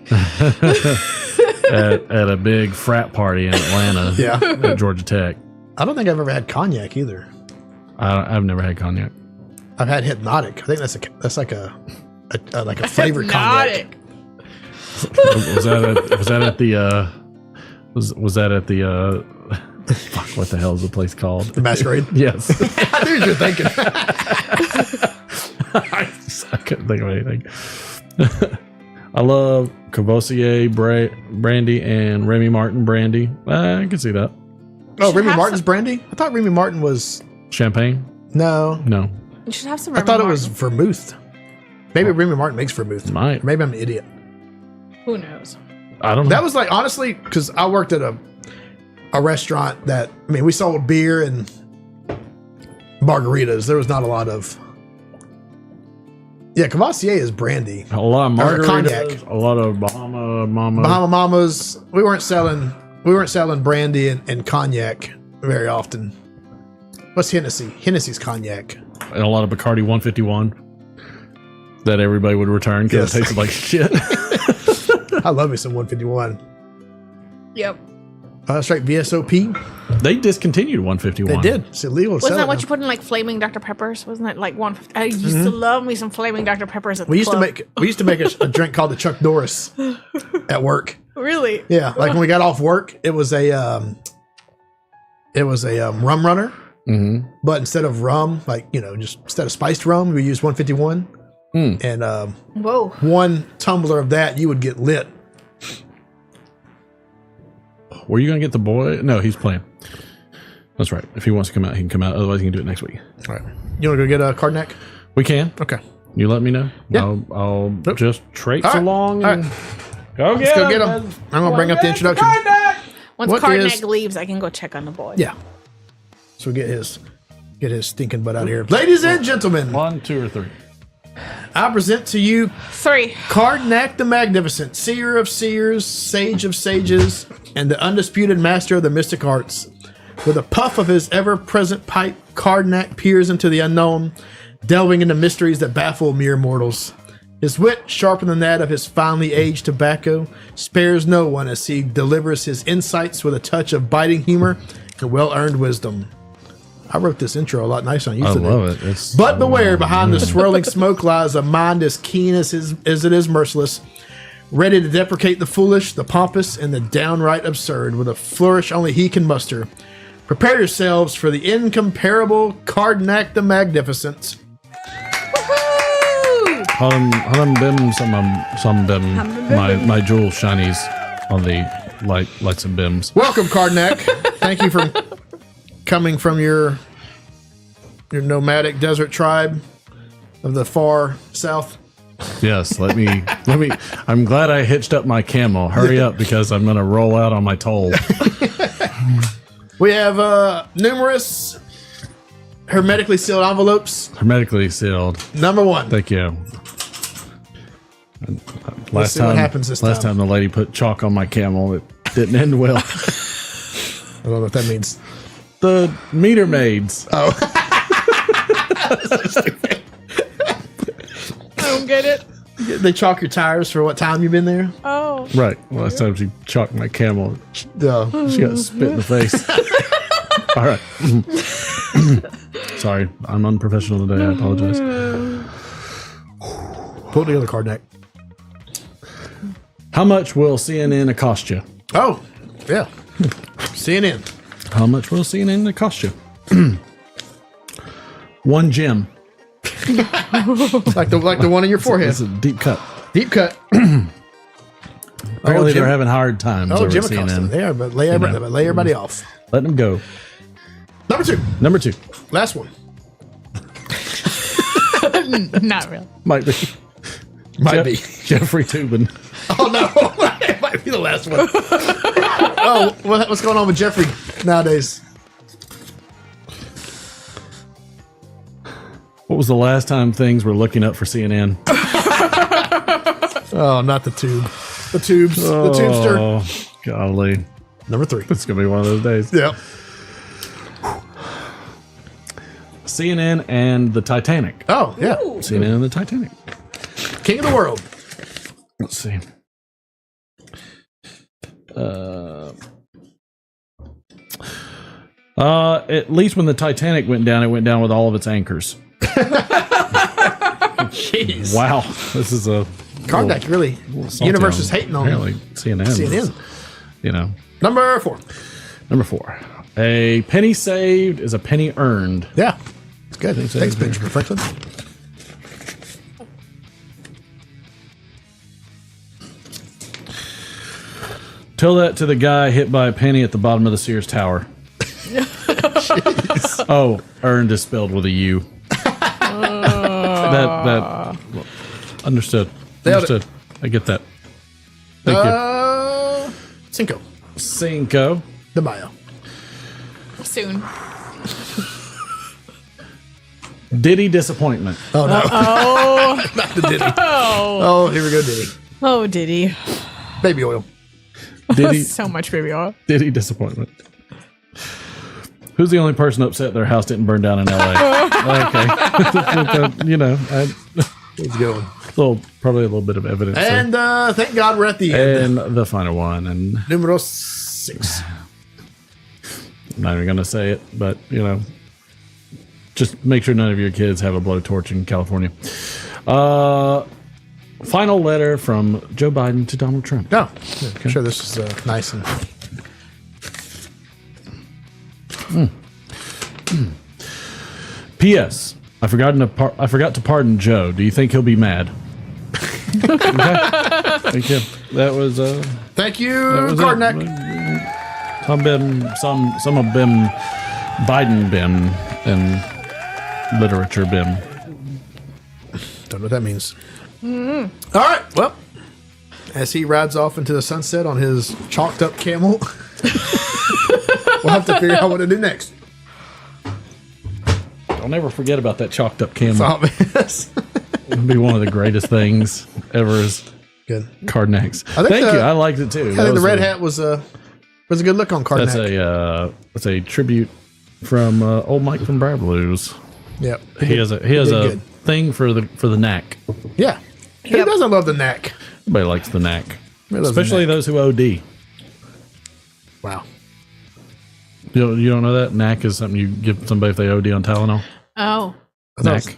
at a big frat party in Atlanta. Yeah. At Georgia Tech. I don't think I've ever had cognac either. I've never had cognac. I've had Hypnotic. I think that's like a flavored cognac. Hypnotic. Was that at the was that at the fuck, what the hell is the place called? The Masquerade. Yes. I knew what you were thinking. I couldn't think of anything. I love Cavossier brandy and Remy Martin brandy. I can see that. Oh, should Remy have Martin's some- brandy? I thought Remy Martin was Champagne? no. No. You should have some. I Remy thought it Martin. was vermouth. Maybe Remy Martin makes vermouth. Might. Maybe I'm an idiot. Who knows? I don't know. That was like honestly because I worked at a restaurant that we sold beer and margaritas. There was not a lot of. Yeah, Cavassier is brandy. a lot of Or margaritas, cognac. a lot of Bahama Mama. Bahama Mamas. We weren't selling brandy and cognac very often. What's Hennessy? Hennessy's cognac. And a lot of Bacardi 151 that everybody would return because Yes. it tasted like shit. I love me some 151. Yep. That's right, VSOP. They discontinued 151. They did. It's illegal. to Wasn't sell that it what now. you put in like flaming Dr. Peppers? Wasn't that like one? I used to love me some flaming Dr. Peppers at We the used to club. make a drink called the Chuck Norris at work. Really? Yeah, like when we got off work, it was a rum runner, Mm-hmm. but instead of rum, just instead of spiced rum, we used 151, and Whoa. one tumbler of that, you would get lit. Were you going to get the boy? No, he's playing. That's right. If he wants to come out, he can come out. Otherwise, he can do it next week. All right, you want to go get a cognac? We can. Okay, You let me know. Yeah. I'll just traipse All right. along All and right. go let's go get him. I'm gonna bring up the introduction. Once What Karnak is- leaves, I can go check on the boy. Yeah, so get his stinking butt out of here, ladies and gentlemen. 1, 2, or 3. I present to you 3. Cardnac the Magnificent, seer of seers, sage of sages, and the undisputed master of the mystic arts. With a puff of his ever-present pipe, Cardnac peers into the unknown, delving into mysteries that baffle mere mortals. His wit, sharper than that of his finely aged tobacco, spares no one as he delivers his insights with a touch of biting humor and well-earned wisdom. I wrote this intro a lot nicer than I used to do. I love it. But beware, behind the swirling smoke lies a mind as keen as it is merciless, ready to deprecate the foolish, the pompous, and the downright absurd with a flourish only he can muster. Prepare yourselves for the incomparable Cardnac the Magnificent. Hum bim some bim my jewel shinies on the lights and bims. Welcome, Cardnac. Thank you for coming from your nomadic desert tribe of the far south. Yes, let me. I'm glad I hitched up my camel. Hurry up because I'm gonna roll out on my toll. We have numerous hermetically sealed envelopes. Hermetically sealed. Number 1. Thank you. Let's see what happens this last time. time the lady put chalk on my camel, it didn't end well. I don't know what that means. The meter maids. Oh. I don't get it. They chalk your tires for what time you've been there? Oh. Right. Last time she chalked my camel, she got spit in the face. All right. Sorry, I'm unprofessional today. I apologize. Pull it together, Cardnac. How much will CNN cost you? Oh, yeah. CNN. How much will CNN cost you? 1 gem. like the one in your forehead. It's a deep cut. Deep cut. Apparently they're having hard times over Jim CNN. They are, but lay everybody off. Let them go. Number 2. 2. Last one. Not really. Might be. Might be. Jeffrey Toobin. Oh, no. It might be the last one. Oh, what's going on with Jeffrey nowadays? What was the last time things were looking up for CNN? Oh, not the tube. The tubes. The tubester. Oh, golly. Number 3. It's going to be one of those days. Yep. CNN and the Titanic. Oh, yeah. CNN and the Titanic. King of the world. Let's see. At least when the Titanic went down, it went down with all of its anchors. Jeez. Wow. This is a... Cardnac, really. Universe is hating on apparently CNN. CNN. You know. Number 4. Number 4. A penny saved is a penny earned. Yeah. It's good. Thanks, Benjamin Franklin. Tell that to the guy hit by a penny at the bottom of the Sears Tower. Oh, earned is spelled with a U. That understood. Understood. I get that. Thank you. Cinco. De Mayo. Soon. Diddy disappointment. Oh, no. Oh. Not the Diddy. Oh, here we go, Diddy. Oh, Diddy. Baby oil. Diddy. So much baby oil. Diddy disappointment. Who's the only person upset their house didn't burn down in LA? Okay. You know, It's going. Probably a little bit of evidence. And thank God we're at the end. And the final one. And Numero 6. I'm not even going to say it, but, you know, just make sure none of your kids have a blowtorch in California. Final letter from Joe Biden to Donald Trump. Oh, yeah, I'm sure this is nice and... P.S. I forgot to pardon Joe. Do you think he'll be mad? Okay. Thank you. That was Thank you, was Cardnac. some of them Biden bim and literature bim. Don't know what that means. All right. Well, as he rides off into the sunset on his chalked up camel, we'll have to figure out what to do next. Don't ever forget about that chalked up camel. It's obvious. It'd be one of the greatest things ever is Good. Cardnacks. think Thank the- you. I liked it too. I That think the was red a- hat was a good look on Cardnack. That's a tribute from old Mike from Brad Blues. Yep. He has a did good. thing for the knack. Yeah. Who doesn't love the knack? Everybody likes the knack, Everybody loves the especially knack. those who OD. Wow. You don't know that knack is something you give somebody if they OD on Tylenol. Oh. I thought it Knack. was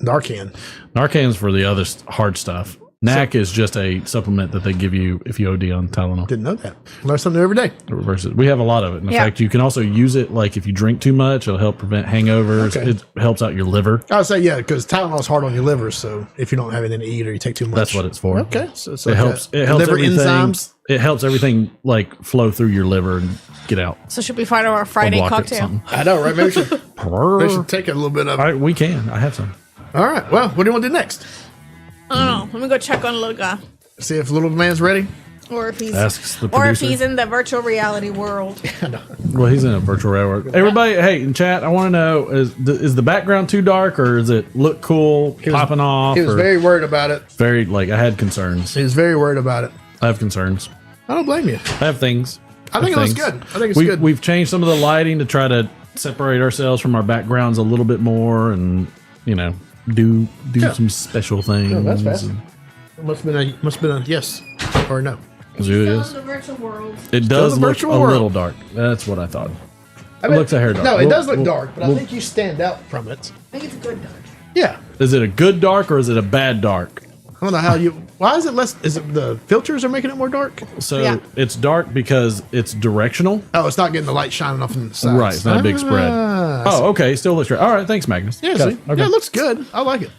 Narcan. Narcan's for the other hard stuff. Knack is just a supplement that they give you if you OD on Tylenol. Didn't know that. Learn something new every day. It reverses. We have a lot of it. In Yeah. fact, you can also use it like if you drink too much, it'll help prevent hangovers. Okay. It helps out your liver. I would say, yeah, because Tylenol's hard on your liver. So if you don't have anything to eat or you take too much. That's what it's for. Okay. So It helps. It helps liver everything. enzymes. It helps everything like flow through your liver and get out. So should we find our Friday Or block it, cocktail? something. I know, right? Maybe we should take a little bit of. We can. I have some. All right. Well, what do you want to do next? I don't know. Let me go check on little guy. See if little man's ready. Or if he's Asks the or if producer. he's in the virtual reality world. Well, he's in a virtual reality. Everybody, hey, in chat, I want to know is the background too dark or does it look cool popping off? He was or very worried about it. very like I had concerns. He was very worried about it. I have concerns. I don't blame you. I have things. I think it looks good. I think it's good. We've changed some of the lighting to try to separate ourselves from our backgrounds a little bit more, and do some special things. Yeah, that's fast. It must have been a yes or no. It is. the virtual world. It does the look a virtual world. little dark. That's what I thought. I It looks a hair dark. No, it We'll- does look we'll- dark, but I we'll- think you stand out from it. I think it's a good dark. Yeah. Is it a good dark or is it a bad dark? I don't know how you. Why is it less? Is it the filters are making it more dark? So Yeah. it's dark because it's directional. Oh, it's not getting the light shining off on the sides. Right, it's not a big spread. Ah, Oh, okay. Still looks right. All right, thanks, Magnus. yeah, Got see? it. Okay. Yeah, it looks good. I like it.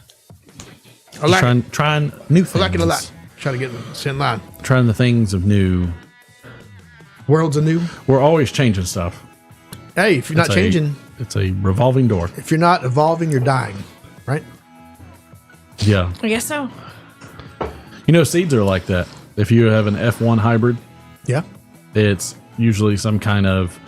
I Just like it. trying new things. I like it a lot. Try to get in line. Trying the things of new. Worlds anew. We're always changing stuff. Hey, if you're not It's changing, it's a revolving door. if you're not evolving, you're dying. Right? Yeah. I guess so. Seeds are like that. If you have an F1 hybrid, Yeah. it's usually some kind of.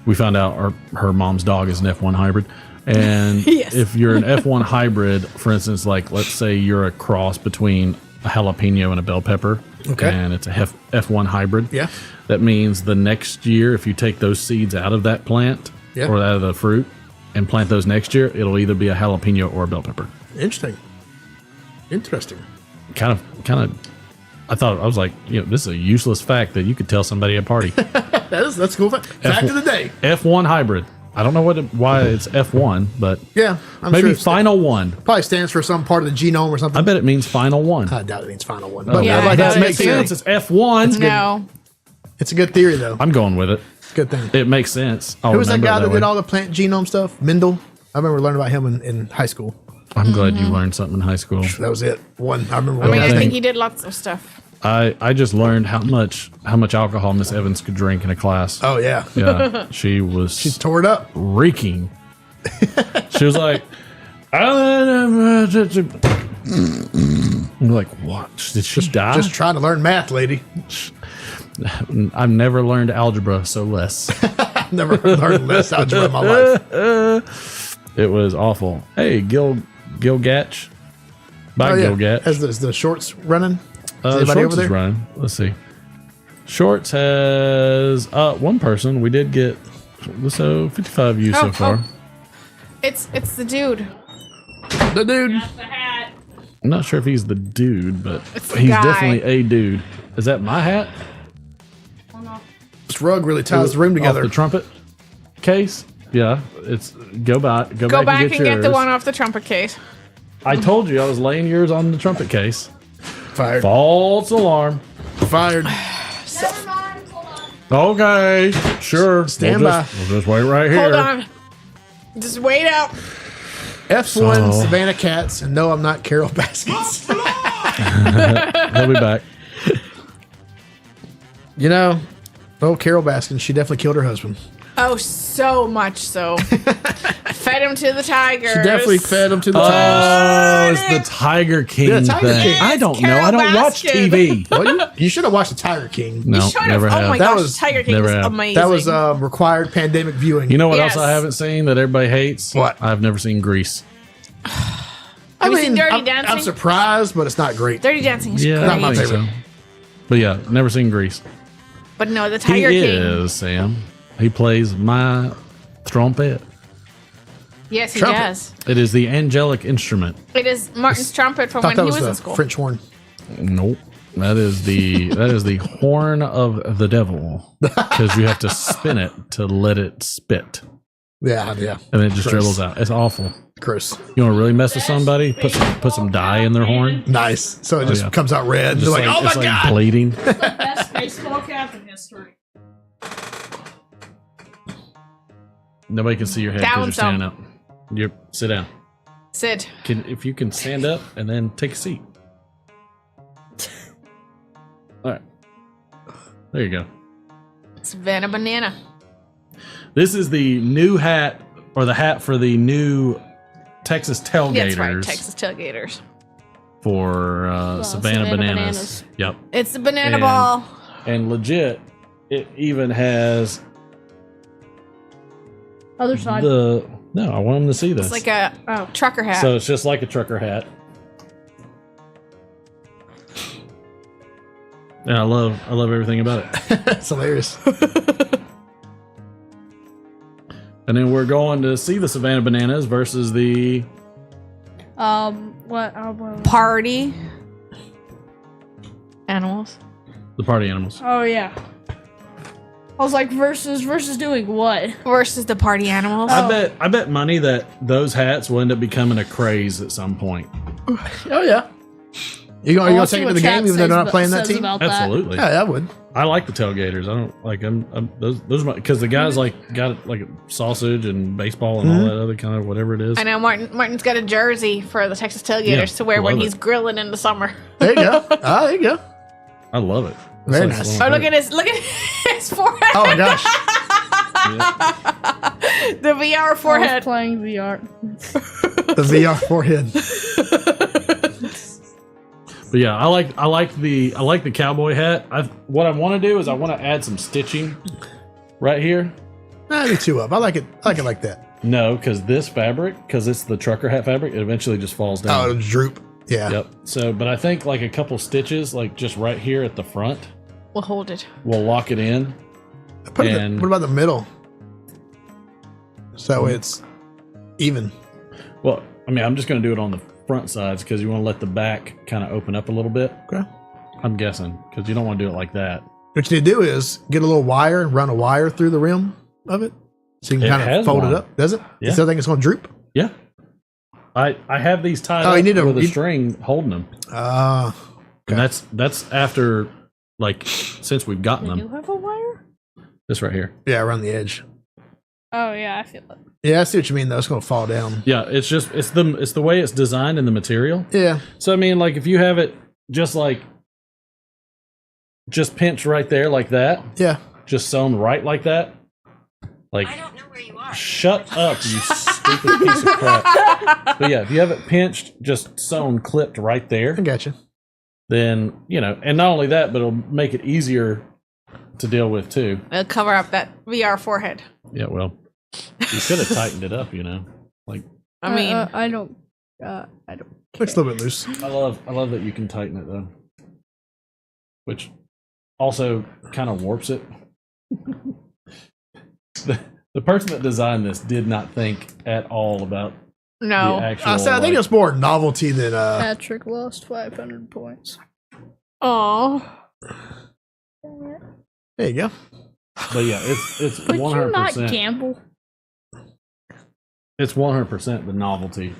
We found out her mom's dog is an F1 hybrid. And Yes. if you're an F1 hybrid, for instance, like let's say you're a cross between a jalapeno and a bell pepper, Okay. and it's a F1 hybrid. Yeah. That means the next year, if you take those seeds out of that plant Yeah. or out of the fruit and plant those next year, it'll either be a jalapeno or a bell pepper. Interesting. Kind of. I thought I was like, this is a useless fact that you could tell somebody at a party. That's a cool fact. Fact of the day. F1 hybrid. I don't know why it's F1, but Yeah. I'm maybe sure it's- final one. Probably stands for some part of the genome or something. I bet it means final one. I doubt it means final one. Oh, But yeah, I like that that. makes sense. It's F1. No. It's a good theory, though. I'm going with it. Good thing. It makes sense. I'll Who was that remember guy it that way. did all the plant genome stuff? Mendel. I remember learning about him in high school. I'm glad you learned something in high school. That was it. One. I remember. I mean, one I thing. think he did lots of stuff. I just learned how much alcohol Miss Evans could drink in a class. Oh yeah. Yeah, she was She tore it up. reeking. She was like, I'm like, what? Did she die? Just trying to learn math, lady. I've never learned algebra so less. Never learned less algebra in my life. It was awful. Hey, Gil Gatch. Bye, Oh yeah. Gil Gatch. Has the shorts running? Is anybody Shorts over there? is running. Let's see. Shorts has one person. We did get 55 views so far. It's the dude. The dude. The hat. I'm not sure if he's the dude, but It's the he's guy. definitely a dude. Is that my hat? This rug really ties the room together. Off the trumpet case? Yeah. It's go back Go back back and and get get the yours. one off the trumpet case. I told you I was laying yours on the trumpet case. Fired. False alarm. Fired. Never mind. Hold on. Okay, sure. Stand We'll just wait right here. Hold on. Just wait out. F1 So- Savannah Cats, and no, I'm not Carol Baskets. He'll be back. Carol Baskin, she definitely killed her husband. Oh, so much so. Fed him to the tigers. She definitely fed him to the Oh, tigers. it's the Tiger King Yeah, Tiger thing. King. I don't know. Carol I don't watch Baskin. TV. Well, you should have watched the Tiger King. No, Shut never up. have. Oh my That gosh, was- Tiger King never was have. amazing. That was required pandemic viewing. You know what Yes. else I haven't seen that everybody hates? What? I've never seen Grease. Have you seen Dirty I'm Dancing? surprised, but it's not great. Dirty Dancing is Yeah, great. Not my I think favorite. so. But yeah, never seen Grease. But no, the He Tiger King. is, Sam. He plays my trumpet. Yes, he Trumpet. does. It is the angelic instrument. It is Martin's trumpet from Thought when that he was was the in school. French horn. Nope. That is the horn of the devil, because you have to spin it to let it spit, Yeah. and then it just Gross. dribbles out. It's awful. Gross. You want to really mess with somebody? Put some dye in their horn. Nice. So it just yeah. comes out red. Just They're like, oh my it's like God. bleeding. Best baseball cap in history. Nobody can see your head because Down you're standing up. You sit down. Sit. If you can stand up and then take a seat. All right. There you go. Savannah Banana. This is the new hat, or the hat for the new Texas Tailgaters. That's right, Texas Tailgaters. For Savannah Bananas. Yep. It's the banana And- ball. And legit, it even has Other side. no, I want them to see this. It's like a trucker hat. So it's just like a trucker hat. And I love everything about it. It's hilarious. And then we're going to see the Savannah Bananas versus the What? Party animals. party animals. Oh yeah. I was like, versus doing what? Versus the party animals. I bet money that those hats will end up becoming a craze at some point. Oh yeah. You gonna I'll see take it what to the chat game even though they're not says playing that says team? about that. Absolutely. Yeah, I would. I like the tailgaters. I don't like I'm those are because the guys like got like sausage and baseball and all that other kind of whatever it is. I know Martin's got a jersey for the Texas Tailgaters Yeah, to wear when love he's it. grilling in the summer. There you go. Ah, there you go. I love it. Very It's nice. one Oh, of my look at his forehead. Oh my gosh. The VR I was forehead. playing VR. The VR forehead. But yeah, I like the cowboy hat. What I want to do is I want to add some stitching right here. Nah, me too up. I like it like that. No, because this fabric, because it's the trucker hat fabric, it eventually just falls Oh, down. it'll droop. Yeah. Yep. So, but I think like a couple stitches, like just right here at the front, We'll hold it. will lock it in. Put it And- what about the middle? So it's even. Well, I mean, I'm just going to do it on the front sides because you want to let the back kind of open up a little bit. Okay. I'm guessing because you don't want to do it like that. What you need to do is get a little wire and run a wire through the rim of it, so you can It kind of has fold one. it up. Does it? Yeah. You still think it's going to droop? Yeah. I have these tied Oh, you up need to- with a you- string holding them, Ah. and that's after like since we've gotten They do them. have a wire? This right here. Yeah, around the edge. Oh yeah, I feel it. Yeah, I see what you mean. Though it's going to fall down. Yeah, it's the way it's designed in the material. Yeah. So I mean, like if you have it just pinched right there like that, Yeah. just sewn right like that, like I don't know where you are. Shut up, you stupid piece of crap. But yeah, if you have it pinched, just sewn, clipped right there, I got you. then and not only that, but it'll make it easier to deal with too. It'll cover up that VR forehead. Yeah, well, you could have tightened it up, like. I mean, I don't. I don't. Looks a little bit loose. I love that you can tighten it though, which also kind of warps it. The person that designed this did not think at all about the no. actual. I think it's more novelty than Patrick lost 500 points. Oh. There you go. But yeah, it's Would you not 100%. gamble? It's 100% the novelty.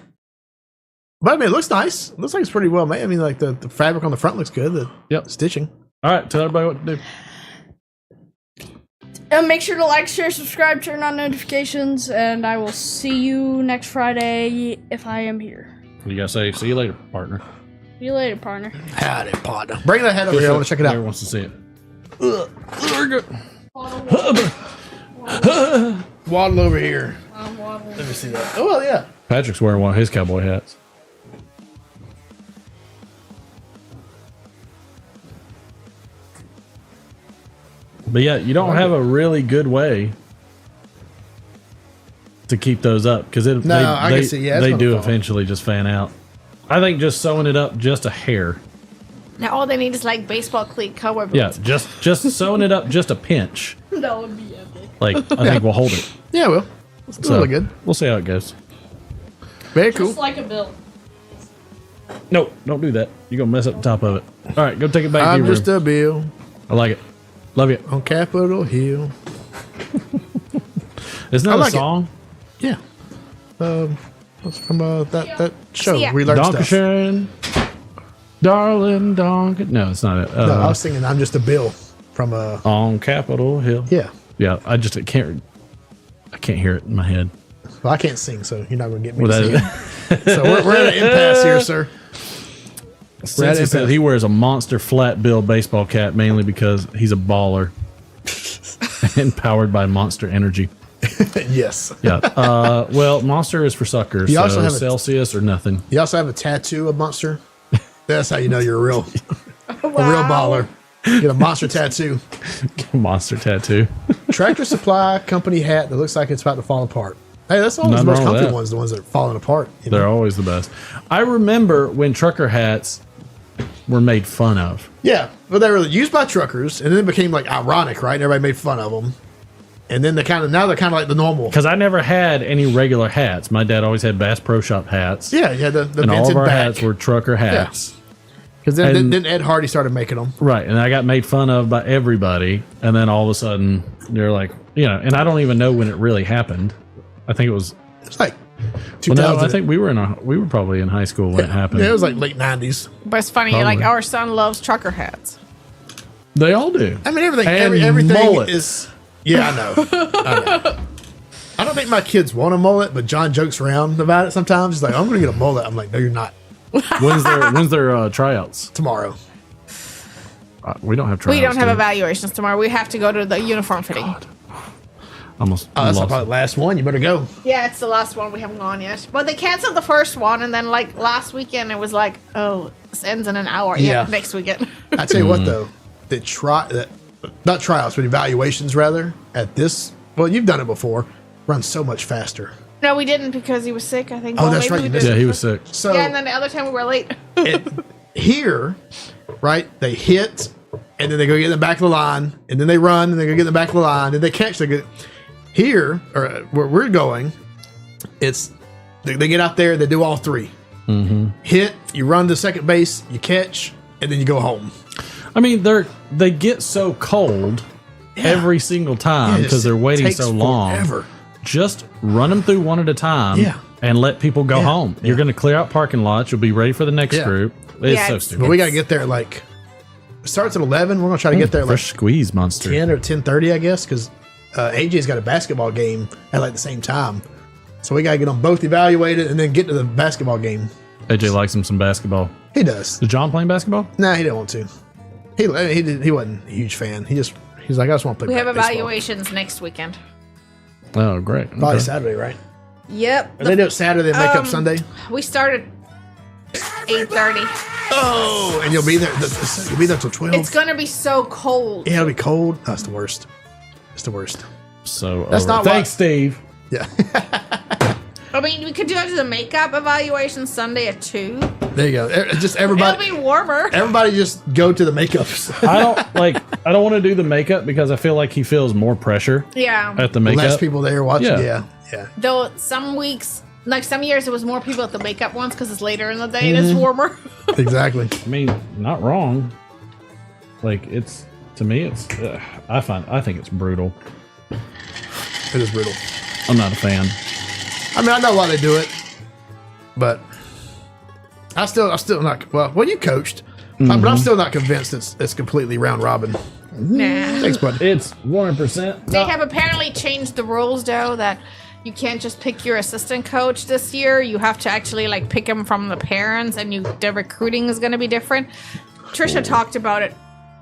But I mean, it looks nice. It looks like it's pretty well made. I mean, like the fabric on the front looks good. The stitching. All right, tell everybody what to do. Make sure to like, share, subscribe, turn on notifications, and I will see you next Friday if I am here. You gotta say, see you later, partner. See you later, partner. Howdy, partner. Bring that head over here. I want to check it out. Everyone wants to see it. Waddle over here. I'm waddling. Let me see that. Oh, well, yeah. Patrick's wearing one of his cowboy hats. But yeah, you don't have a really good way to keep those up because No, I can see, yeah, it's they gonna do fall. eventually just fan out. I think just sewing it up just a hair. Now all they need is like baseball cleat color. Yeah, just sewing it up just a pinch. That would be epic. Like, I think we'll hold it. Yeah, well, it's really good. We'll see how it goes. Very cool. Just like a bill. No, don't do that. You're going to mess up the top of it. All right, go take it back to I'm your just room. a bill I like it. Love you. on Capitol Hill. Isn't that I like a song? Yeah. That's from that show. Yeah. We learned stuff. Donkeschön. Darling Donk. No, it's not it. No, I was singing I'm just a bill from On Capitol Hill. yeah. Yeah, I can't hear it in my head. Well, I can't sing, so you're not going to get me Well, to that- sing. So we're at an impasse here, sir. Since he said he wears a monster flat bill baseball cap mainly because he's a baller and powered by Monster Energy. Yes. Yeah. Well, Monster is for suckers. You So also have a- Celsius or nothing. You also have a tattoo of Monster. That's how you know you're a real baller. Get a Monster tattoo. Monster tattoo. Tractor Supply Company hat that looks like it's about to fall apart. Hey, that's always the Nothing most wrong with comfy that. ones, the ones that are falling apart. You know? They're always the best. I remember when trucker hats were made fun of. Yeah, but they were used by truckers, and then it became like ironic, right? And everybody made fun of them, and then now they're kind of like the normal. Because I never had any regular hats. My dad always had Bass Pro Shop hats. Yeah, you had the And all of vented our back. hats were trucker hats. Because then, and- then Ed Hardy started making them. Right. And I got made fun of by everybody. And then all of a sudden, they're like, and I don't even know when it really happened. I think it was. It's like Well, 2000. no, I think we were probably in high school when it happened. Yeah, it was like late 90s. But it's funny, Probably. like our son loves trucker hats. They all do. I mean, everything. And Everything mullets. is. Yeah, I know. I don't think my kids want a mullet, but John jokes around about it sometimes. He's like, "I'm going to get a mullet." I'm like, "No, you're not." When's their tryouts? Tomorrow. We don't have tryouts. We don't have do evaluations tomorrow. We have to go to the uniform fitting. Almost. Oh, that's lost. probably the last one. You better go. Yeah, it's the last one. We haven't gone yet. But they canceled the first one, and then like last weekend, it was like, oh, this ends in an hour. Yeah, Yeah. next weekend. I tell you what, though, not tryouts, but evaluations rather. At this, well, you've done it before. Runs so much faster. No, we didn't because he was sick. I think. Oh, Well, that's maybe right, we you did missed Yeah, it. he was sick. So Yeah, and then the other time we were late. here, right? They hit, and then they go get in the back of the line, and then they run, and they go get in the back of the line, and they catch. They get here, or where we're going. It's they get out there, they do all three. Mm-hmm. Hit, you run to second base, you catch, and then you go home. I mean, they get so cold every single time Yeah, because they're waiting takes so long. forever. Just run them through one at a time. Yeah. And let people go Yeah, home. You're yeah. going to clear out parking lots. You'll be ready for the next Yeah. group. It's Yeah, so it's- stupid. But we got to get there like it starts at 11. We're gonna try to get there like Fresh squeeze monster. 10 or 10:30, I guess, because AJ's got a basketball game at like the same time. So we got to get them both evaluated and then get to the basketball game. AJ likes him some basketball. He does. Is John playing basketball? Nah, he didn't want to. He wasn't a huge fan. He's like, I just want to play We have baseball. evaluations next weekend. Oh, great. Probably Okay. Saturday, right? Yep. Or they do it Saturday and make up Sunday. We started 8:30. Oh, and you'll be there. You'll be there till 12. It's gonna be so cold. Yeah, it'll be cold. That's the worst. It's the worst. So That's over. not Thanks, what- Steve. Yeah. I mean, we could do it to the makeup evaluation Sunday at 2. There you go. Just It'll everybody. be warmer. Everybody just go to the makeups. I don't want to do the makeup because I feel like he feels more pressure Yeah. at the makeup. Less people there watching. Yeah. Yeah. Though some weeks, like some years, it was more people at the makeup ones because it's later in the day and it's warmer. Exactly. I mean, not wrong. Like it's to me, it's I think it's brutal. It is brutal. I'm not a fan. I mean, I know why they do it, but I'm still not. Well, you coached, but I'm still not convinced it's completely round robin. Nah. Thanks, bud. It's 100%. They have apparently changed the rules, though, that you can't just pick your assistant coach this year. You have to actually like pick them from the parents, and the recruiting is going to be different. Trisha talked about it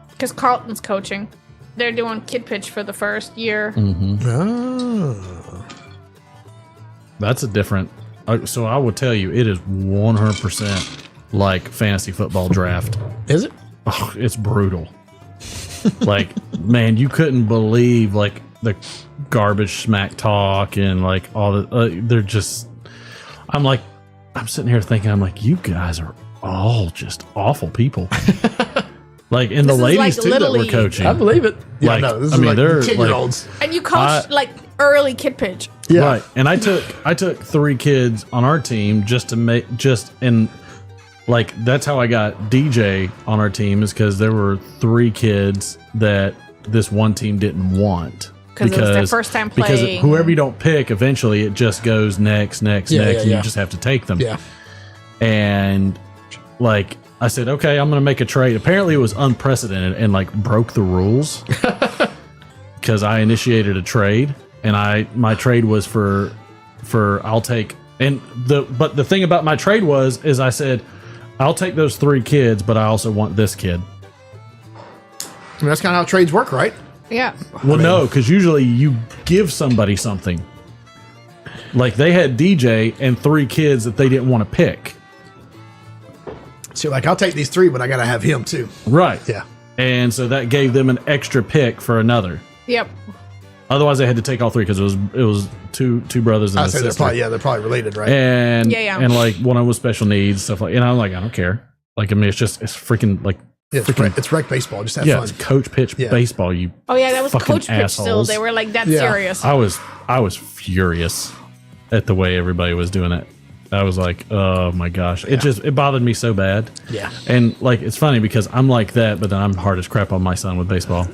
because Carlton's coaching. They're doing kid pitch for the first year. Oh. That's a different. So I will tell you, it is 100% like fantasy football draft. Is it? Oh, it's brutal. Like, man, you couldn't believe like the garbage smack talk and like all the. They're just. I'm like, I'm sitting here thinking, I'm like, you guys are all just awful people. Like, and the This is ladies like too that Little were League. coaching. I believe it. Yeah, Like, no, this I is mean, like they're 10-year-olds. And you coached like early kid pitch. Yeah. Right. And I took 3 kids on our team just to make like that's how I got DJ on our team, is because there were 3 kids that this one team didn't want. Because it was their first time Because playing. whoever you don't pick, eventually it just goes next, Yeah, and yeah. you just have to take them. Yeah. And like I said, okay, I'm going to make a trade. Apparently it was unprecedented and like broke the rules because I initiated a trade, and my trade was for I'll take, but the thing about my trade is I said, I'll take those 3 kids, but I also want this kid. I mean, that's kind of how trades work, right? Yeah. Well, no, because usually you give somebody something. Like they had DJ and 3 kids that they didn't want to pick. So you're like, I'll take these 3, but I got to have him too. Right. Yeah. And so that gave them an extra pick for another. Yep. Otherwise, they had to take all 3 because it was two brothers and I a say sister. they're probably related, right? And Yeah. and like one of them with special needs, stuff like. And I'm like, I don't care. Like, I mean, it's freaking like Yeah, freaking it's rec baseball. Just have yeah, fun. it's coach pitch Yeah. baseball. You Oh yeah, that was fucking coach pitch still. assholes. They were like that Yeah. serious. I was furious at the way everybody was doing it. I was like, oh my gosh, it bothered me so bad. Yeah. And like, it's funny because I'm like that, but then I'm hard as crap on my son with baseball.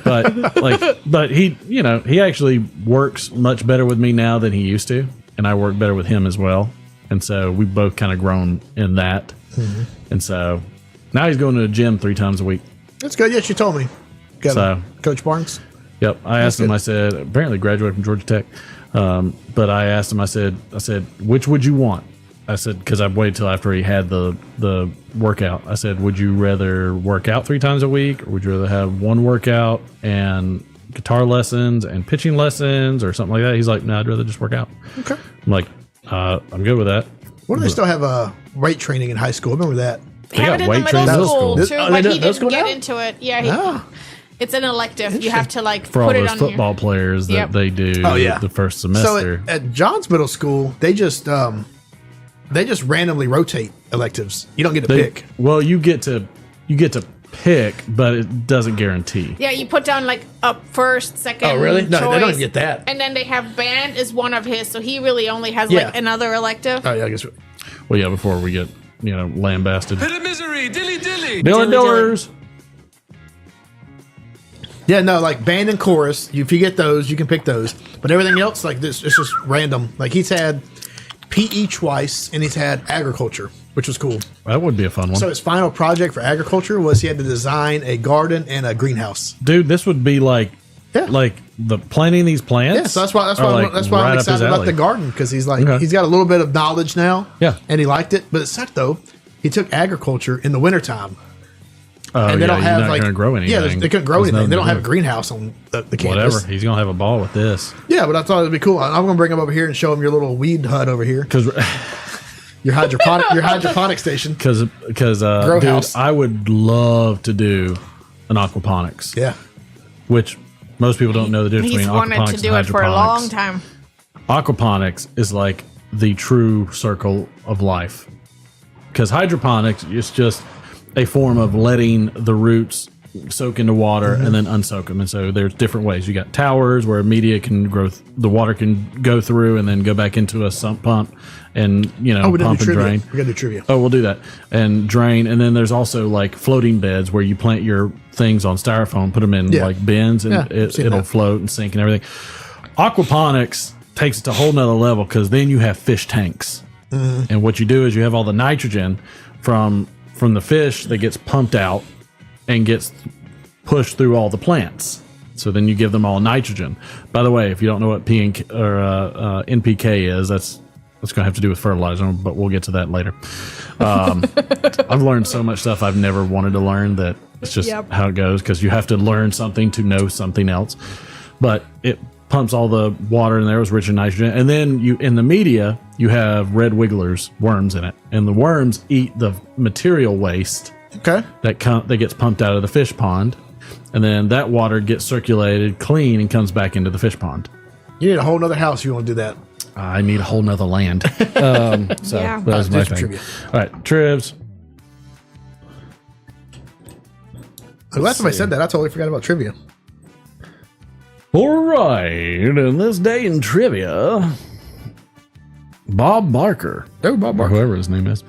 But he actually works much better with me now than he used to, and I work better with him as well. And so we've both kind of grown in that. Mm-hmm. And so now he's going to the gym 3 times a week. That's good. Yes, you told me. Got So- Coach Barnes. Yep. I asked him, good. I said, apparently graduated from Georgia Tech. But I asked him, I said, which would you want? I said, because I waited till after he had the workout. I said, would you rather work out 3 times a week, or would you rather have 1 workout and guitar lessons and pitching lessons or something like that? He's like, no, I'd rather just work out. Okay. I'm like, I'm good with that. What do they still have weight training in high school? I remember that. They have got it in weight the training middle in school middle too, school. Oh, but they he do middle didn't school get now? into it. Yeah, Ah. it's an elective. You have to like For all put it those on football here. players that Yep. they do Oh, yeah. the first So semester. at John's middle school, they just randomly rotate electives. You don't get to pick. Well, you get to pick, but it doesn't guarantee. Yeah, you put down like up first, second. Oh, really? No, they don't choice. even get that. And then they have band is one of his, so he really only has Yeah. like another elective. Oh yeah, I guess. Well, yeah, before we get lambasted. Bit of misery, dilly dilly. Dylan Dillers. Yeah, no, like band and chorus. If you get those, you can pick those. But everything else, like this, it's just random. Like he's had PE twice, and he's had agriculture, which was cool. That would be a fun one. So his final project for agriculture was he had to design a garden and a greenhouse. Dude, this would be like Yeah. like the planting these plants. Yeah, so that's why are, I'm right up his excited about alley. the garden, because he's like Okay. he's got a little bit of knowledge now. Yeah. and he liked it. But it sucked though. He took agriculture in the wintertime. Oh, And they yeah, don't you're have not like going to grow anything. Yeah, they couldn't grow There's anything. They don't nothing have a to greenhouse on the do. campus. Whatever. He's going to have a ball with this. Yeah, but I thought it'd be cool. I'm going to bring him over here and show him your little weed hut over here, Because your hydroponic station. dude, house. I would love to do an aquaponics, Yeah, which most people don't know the difference He's between wanted aquaponics to do and it for a long hydroponics. time. Aquaponics is like the true circle of life, because hydroponics is just a form of letting the roots soak into water and then unsoak them. And so there's different ways. You got towers where media can grow, the water can go through and then go back into a sump pump and we didn't pump do and trivia. drain. We got to do trivia. Oh, we'll do that. And drain. And then there's also like floating beds where you plant your things on styrofoam, put them in Yeah. like bins, and Yeah, I've seen it'll that. float and sink and everything. Aquaponics takes it to a whole nother level, because then you have fish tanks. Mm-hmm. And what you do is you have all the nitrogen from the fish that gets pumped out and gets pushed through all the plants. So then you give them all nitrogen. By the way, if you don't know what NPK is, that's going to have to do with fertilizer, but we'll get to that later. I've learned so much stuff I've never wanted to learn that it's just Yep. how it goes, because you have to learn something to know something else. But it pumps all the water in there, was rich in nitrogen. And then in the media, you have red wigglers, worms in it. And the worms eat the material waste Okay. that gets pumped out of the fish pond. And then that water gets circulated clean and comes back into the fish pond. You need a whole nother house if you want to do that. I need a whole nother land. So Yeah. that was my There's some thing. trivia. All right, Trivs. The last time I said that, I totally forgot about trivia. All right, in this day in trivia, Bob Barker. Oh, Bob Or Barker. whoever his name is.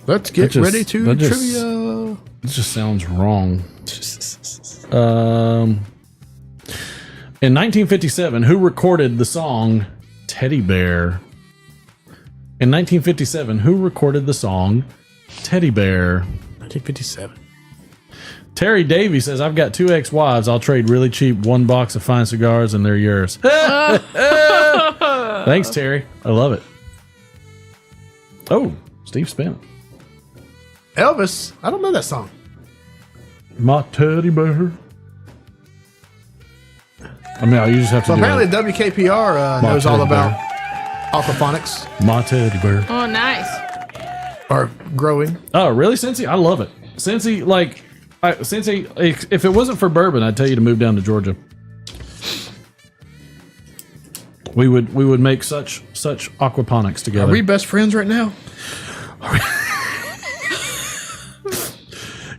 Let's get just- ready to that just- trivia. It just sounds wrong. In 1957, who recorded the song Teddy Bear? In 1957, who recorded the song Teddy Bear? 1957. Terry Davey says, I've got 2 ex-wives. I'll trade really cheap 1 box of fine cigars and they're yours. Thanks, Terry. I love it. Oh, Steve Spence. Elvis. I don't know that song. My teddy bear. I mean, you just have to So do apparently it. WKPR My knows all teddy about aquaponics My teddy bear. Oh, nice. or growing. Oh, really, Cincy? I love it. Cincy, like, Cincy, if it wasn't for bourbon, I'd tell you to move down to Georgia. We would make such aquaponics together. Are we best friends right now?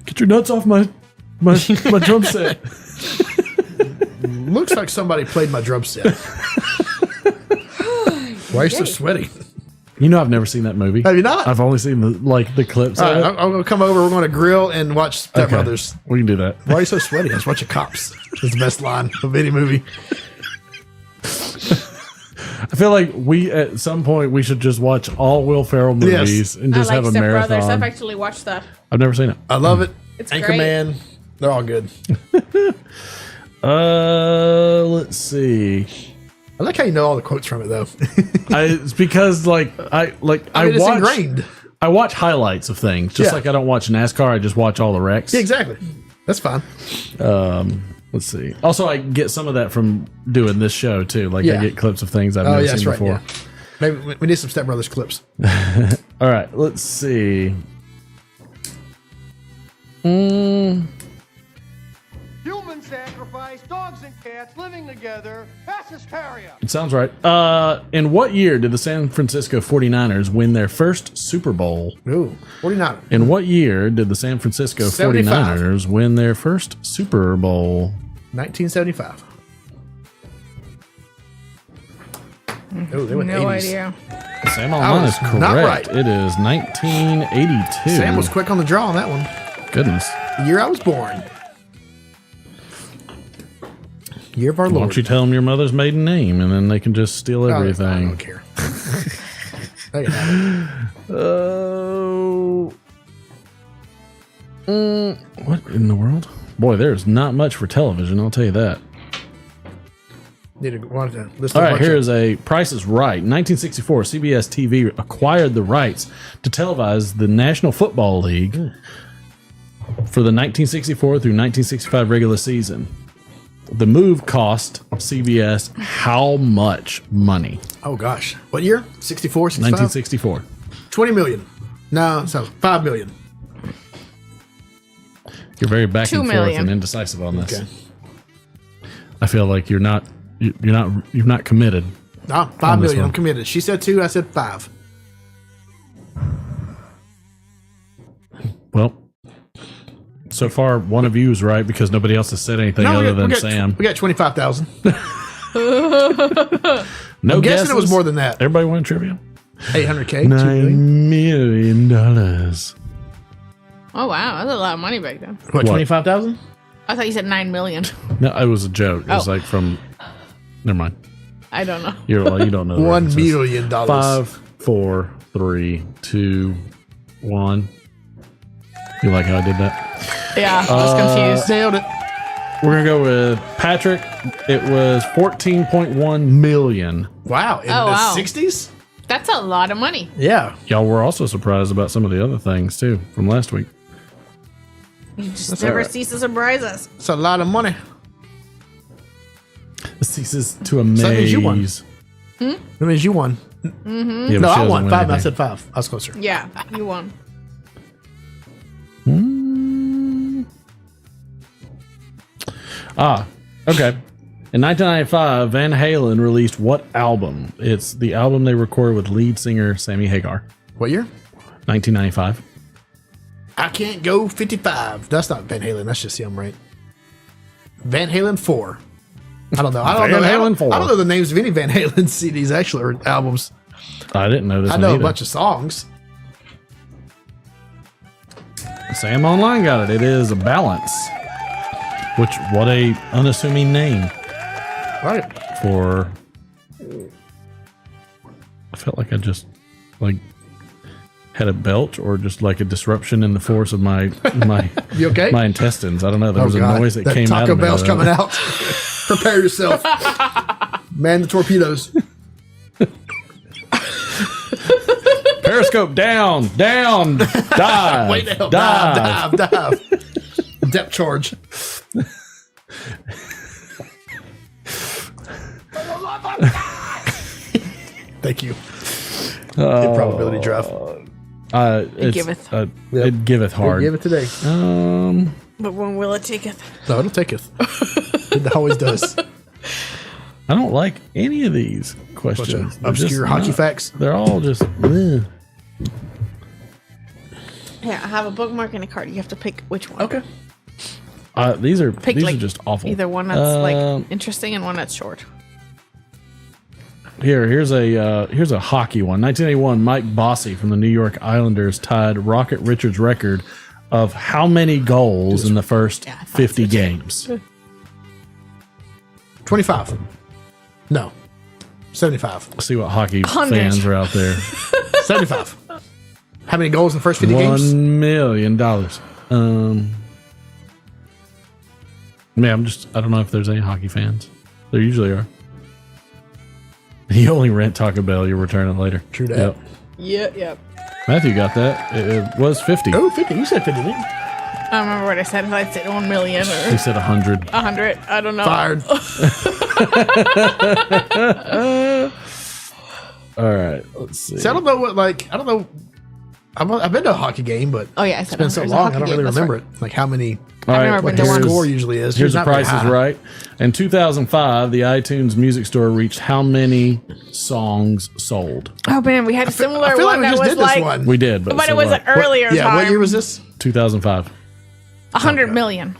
Get your nuts off my drum set. Looks like somebody played my drum set. Why are you so sweaty? You know, I've never seen that movie. Have you not? I've only seen the clips. All right, of it. I'm going to come over. We're going to grill and watch Step Okay, Brothers. we can do that. Why are you so sweaty? I was watching Cops. It's the best line of any movie. I feel like we at some point we should just watch all Will Ferrell movies and I just like have a Step Brothers. I've marathon. actually watched that. I've never seen it. I love it. It's Anchorman. They're all good. Let's see. I like how you know all the quotes from it, though. It's because I it's watch ingrained. I watch highlights of things. Just Yeah. like I don't watch NASCAR, I just watch all the wrecks. Yeah, exactly. That's fine. Let's see. Also, I get some of that from doing this show too. Like Yeah. I get clips of things I've Oh, never yeah, that's seen right. before. Yeah. Maybe we need some Step Brothers clips. All right, let's see. Human sacrifice, dogs and cats living together, mass hysteria. It sounds right. In what year did the San Francisco 49ers win their first Super Bowl? Ooh, 49. In what year did the San Francisco 75. 49ers win their first Super Bowl? 1975. Oh, they went No 80s. idea. Sam Online was is correct. not right. It is 1982. Sam was quick on the draw on that one. Goodness. The year I was born. Year of our Why Lord. don't you tell them your mother's maiden name and then they can just steal I everything? don't care. They can have it. Oh. What in the world? Boy, there's not much for television, I'll tell you that. Need to want to list All a right, bunch here of- is a Price is Right. 1964, CBS TV acquired the rights to televise the National Football League for the 1964 through 1965 regular season. The move cost CBS how much money? Oh, gosh. What year? 64, 65? 1964. 20 million. No, so 5 million. You're very back 2 and forth million. and indecisive on this. Okay. I feel like you're not committed. No, On 5 this million. one. I'm committed. She said 2, I said 5. Well, so far one of you is right because nobody else has said anything No, other we than got, Sam. We got 25,000. No I'm guessing it was guesses? more than that. Everybody won trivia. 800K, 2 million. $9 million. Oh, wow. That's a lot of money back then. What, 25,000? I thought you said 9 million. No, it was a joke. It was Oh. like from. Never mind. I don't know. You don't know. the $1 references. million. 5, 4, 3, 2, 1. You like how I did that? Yeah, I was confused. Nailed it. We're gonna go with Patrick. It was 14.1 million. Wow. In Oh, the wow. 60s? That's a lot of money. Yeah. Y'all were also surprised about some of the other things too from last week. You just never cease to surprise us. It's a lot of money. It ceases to amaze. that means you won. That means you won. Yeah, but No, she I doesn't won win 5. I anything. said 5. I was closer. Yeah, you won. Okay. In 1995, Van Halen released what album? It's the album they recorded with lead singer Sammy Hagar. What year? 1995. I Can't Go 55. That's not Van Halen. That's just him, right? Van Halen 4. I don't know. Van Halen 4. I don't know the names of any Van Halen CDs, actually, or albums. I didn't know this. I know a bunch of songs. Sam Online got it. It is Balance. Which, what a unassuming name. Right. For, I felt like I just like had a belch or just like a disruption in the force of my You okay? my intestines. I don't know. There was a noise that came out Taco of me. Bell's coming out. Prepare yourself. Man the torpedoes. Periscope down, dive, Way down. dive. Dive. Depth charge. Thank you. Improbability drive. It giveth. It giveth hard. Give it today. But when will it taketh? No, it'll take it. It always does. I don't like any of these questions. They're just Obscure hockey not- facts. They're all just. Ugh. Yeah, I have a bookmark and a card. You have to pick which one. Okay. These are Pick are just awful. Either one that's like interesting and one that's short. Here's a hockey one. 1981, Mike Bossy from the New York Islanders tied Rocket Richards' record of how many goals in the first 50 games? 25. No. 75. See what hockey 100. fans are out there. 75. How many goals in the first 50 games? $1 million. Man, I don't know if there's any hockey fans. There usually are. You only rent Taco Bell, you return it later. True that. Yep. Matthew got that. It was 50. Oh, 50. You said 50, didn't you? I don't remember what I said. If I said 1 million or He said 100. 100. I don't know. Fired. All right, let's see. See, I don't know what, like, I don't know. I've been to a hockey game, but Oh, yeah. I it's said been so 100. It's a long, I hockey don't game, really that's remember right. it. Like, how many, All I've right, never been the to one. score usually is. Here's the Not very prices high. right. In 2005, the iTunes Music Store reached how many songs sold? Oh, man. We had a similar I feel like one we that just was did this like. one. We did, but But so it was what? an earlier Yeah, time. what year was this? 2005. 100 million.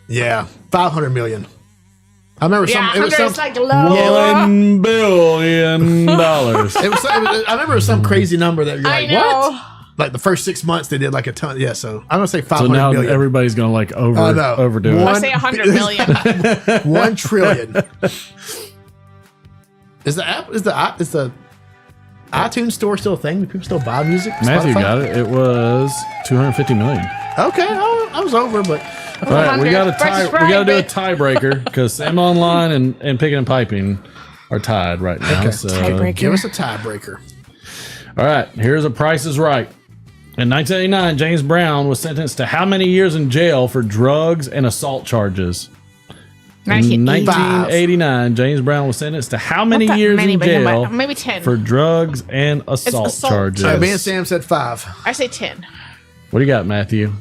Yeah, 500 million. I remember Yeah, some. It was 100 some. is like low. $1 billion. I remember some crazy number that you're I like, know. what? Like the first 6 months, they did like a ton. Yeah, so I'm gonna say So 500 now million. everybody's gonna like Oh, no. overdo One- it. I say 100 million. 1 trillion. Is the iTunes store still a thing? Do people still buy music? Matthew Spotify? got it. It was 250 million. Okay, I was over, but All right, we got to 100 versus we got to do a private. tiebreaker because Sam Online and Picking and Piping are tied right now. Okay. So, Tiebreaker. give us a tiebreaker. all right, here's a Price is Right. In 1989, James Brown was sentenced to how many years in jail for drugs and assault charges? In 1989, James Brown was sentenced to how many Not that years many, in but jail maybe 10. for drugs and assault assault charges? All right, me and Sam said 5. I say 10. What do you got, Matthew?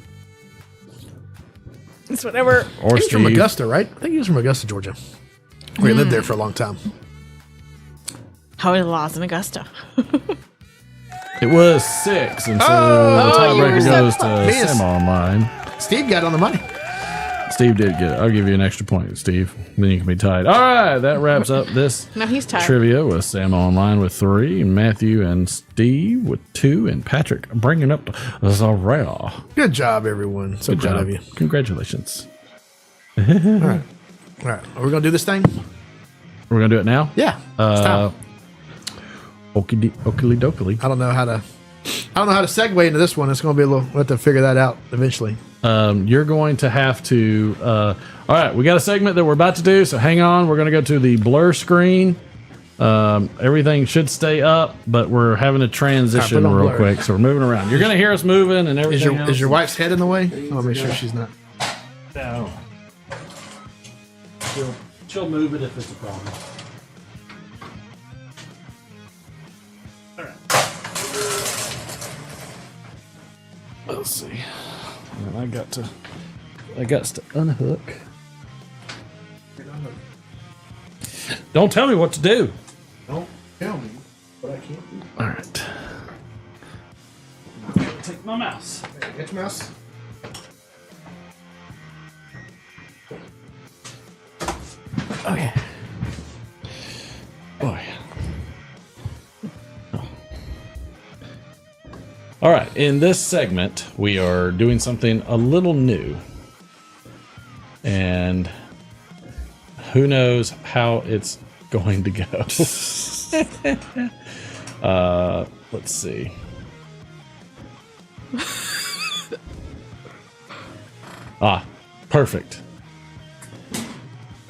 It's whatever. Or He's from Steve? Augusta, right? I think he was from Augusta, Georgia. We lived there for a long time. How are the laws in Augusta? It was 6, and so Oh, the you were tiebreaker so goes to close. Me and- Sam Online. Steve got on the money. Steve did get it. I'll give you an extra point, Steve. Then you can be tied. All right, that wraps up this No, he's tied. trivia with Sam Online with 3, and Matthew and Steve with 2, and Patrick bringing up Zarel. Good job, everyone. So Good proud job. of you. Congratulations. All right. Are we going to do this thing? We're going to do it now? Yeah. It's time. Okie dokie. I don't know how to segue into this one. It's going to be a little. We'll have to figure that out eventually. You're going to have to. All right, we got a segment that we're about to do, so hang on. We're going to go to the blur screen. Everything should stay up, but we're having a transition on real blur. quick, so we're moving around. You're going to hear us moving and everything. Is your wife's head in the way? I want to make sure she's not. No. She'll move it if it's a problem. All right. Let's see. And I got to unhook. Don't tell me what to do. Don't tell me what I can't do. All right. Take my mouse. Get your mouse. Okay. Boy. All right. In this segment, we are doing something a little new. And who knows how it's going to go. Let's see. Perfect.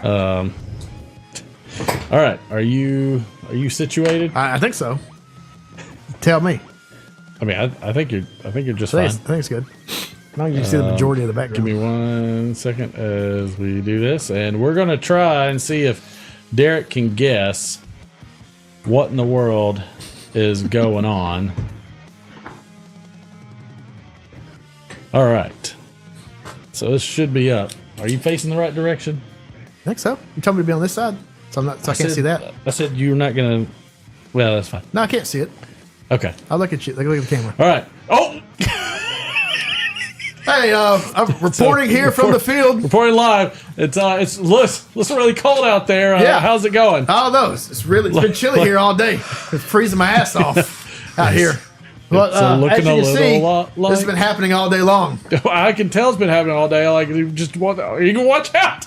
All right. Are you situated? I think so. Tell me. I mean, I think you're just I fine. think it's good. Now you can see the majority of the background. Give me 1 second as we do this, and we're gonna try and see if Derek can guess what in the world is going on. All right. So this should be up. Are you facing the right direction? I think so. You told me to be on this side, so I can't see that. I said you're not gonna. Well, that's fine. No, I can't see it. Okay. I'll look at you. Look at the camera. All right. Oh. Hey, I'm reporting here from the field. Reporting live. It's really cold out there. Yeah. How's it going? Oh, no, it's been chilly here all day. It's freezing my ass off out here. Well, as you can see, this has been happening all day long. I can tell it's been happening all day. Like you can watch out.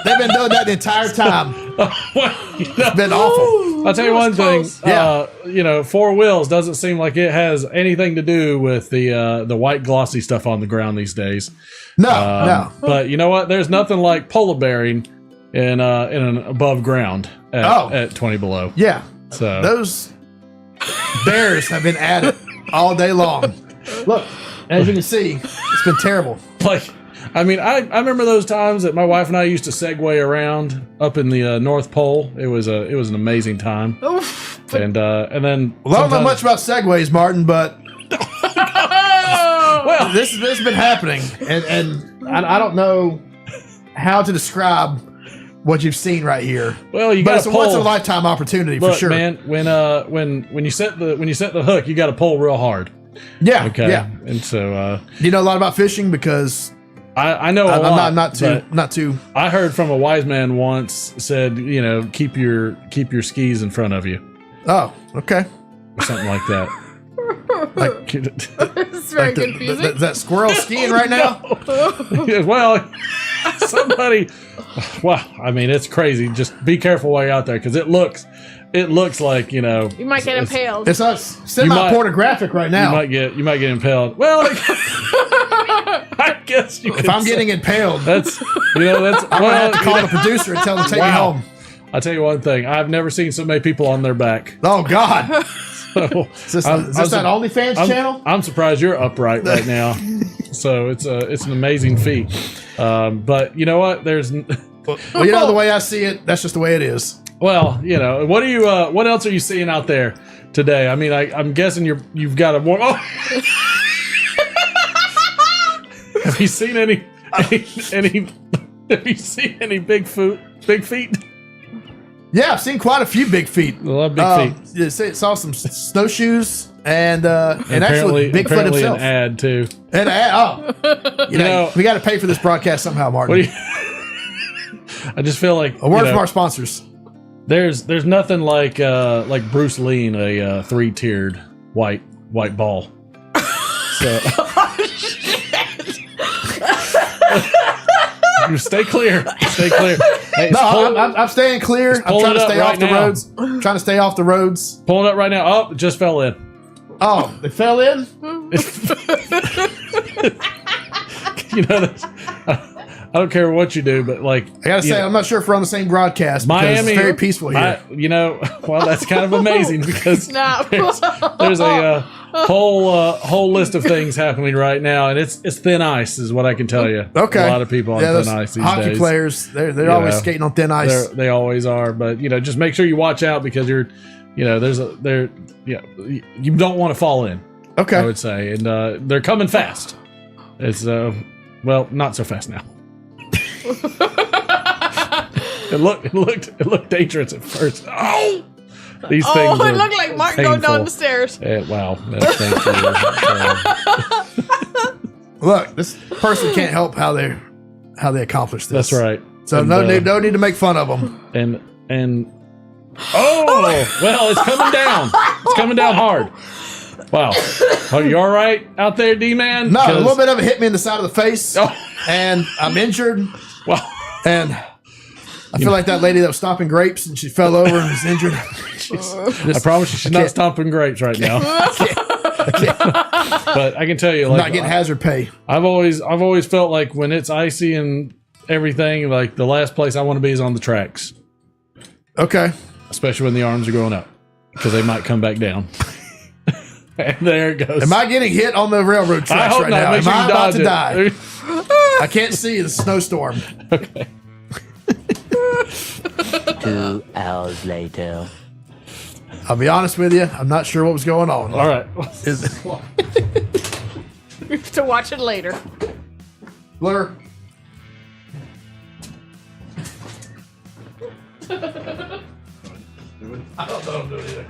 They've been doing that the entire time. It's been awful. I'll tell you one thing. Yeah. 4 Wheels doesn't seem like it has anything to do with the white glossy stuff on the ground these days. No. But you know what? There's nothing like polar bearing in an above ground at 20 below. Yeah. So those bears have been at it all day long. Look, as you can see, it's been terrible. Like, I mean, I remember those times that my wife and I used to Segway around up in the North Pole. It was an amazing time. Oof. And then Well, I don't know much about segways, Martin, but well, this has been happening, and I don't know how to describe what you've seen right here. Well, you but got it's to a pull. once in a lifetime opportunity Look, for sure, man. When you set the hook, you got to pull real hard. Yeah. Okay. Yeah. And so you know a lot about fishing because I know a lot. I'm not too. I heard from a wise man once said, keep your skis in front of you, Oh, okay. or something like that. Like, It's very confusing. that squirrel skiing right now. Well, somebody. Well, I mean, it's crazy. Just be careful while you're out there because it looks like You might get impaled. It's us semi-pornographic right now. You might get impaled. Well, I guess you. If I'm getting impaled, that's I'm gonna have to call the producer and tell him to take me home. I'll tell you one thing. I've never seen so many people on their back. Oh God! So, Is this that OnlyFans channel? I'm surprised you're upright right now. So it's an amazing feat. But you know what? There's Well, the way I see it, that's just the way it is. well, what are you? What else are you seeing out there today? I mean, I'm guessing you've got a more. Oh. Have you seen any? Have you seen any big feet? Yeah, I've seen quite a few big feet. A lot of big feet. Saw some snowshoes and actually Bigfoot apparently himself. an ad too. And you know, we got to pay for this broadcast somehow, Martin. I just feel like A word from our sponsors. there's nothing like Bruce Lee in a 3-tiered white ball. So you stay clear. Hey, No, I'm staying clear. I'm trying to stay off the now. roads. I'm trying to stay off the roads. Pulling up right now. Oh, it just fell in. Oh, it fell in? I don't care what you do, but like I gotta say, I'm not sure if we're on the same broadcast because Miami, it's very peaceful here. Well, that's kind of amazing because No. there's a whole list of things happening right now, and it's thin ice, is what I can tell you. Okay. A lot of people on those thin ice these hockey days. players, they're always know, skating on thin ice. They always are, but just make sure you watch out because you don't want to fall in. Okay. I would say, and they're coming fast. It's not so fast now. It looked dangerous at first. Oh, these things. Oh, it looked like Mark going down the stairs. Wow. Thank you. Look, this person can't help how they accomplish this. That's right. So And, no need to make fun of them. And well, it's coming down. It's coming down hard. Wow. Are you all right out there, D-Man? No, a little bit of it hit me in the side of the face, Oh. and I'm injured. Wow. And I feel like that lady that was stomping grapes and she fell over and was injured. I promise you, she's not stomping grapes right now. But I can tell you, I'm not getting hazard pay. I've always felt like when it's icy and everything, like the last place I want to be is on the tracks. Okay. Especially when the arms are going up, because they might come back down. And there it goes. Am I getting hit on the railroad tracks right now? Make Am sure you I about to dodge die? I can't see the snowstorm. Okay. 2 hours later. I'll be honest with you. I'm not sure what was going on. All right. You have to watch it later. Blur. I don't know I'm doing either.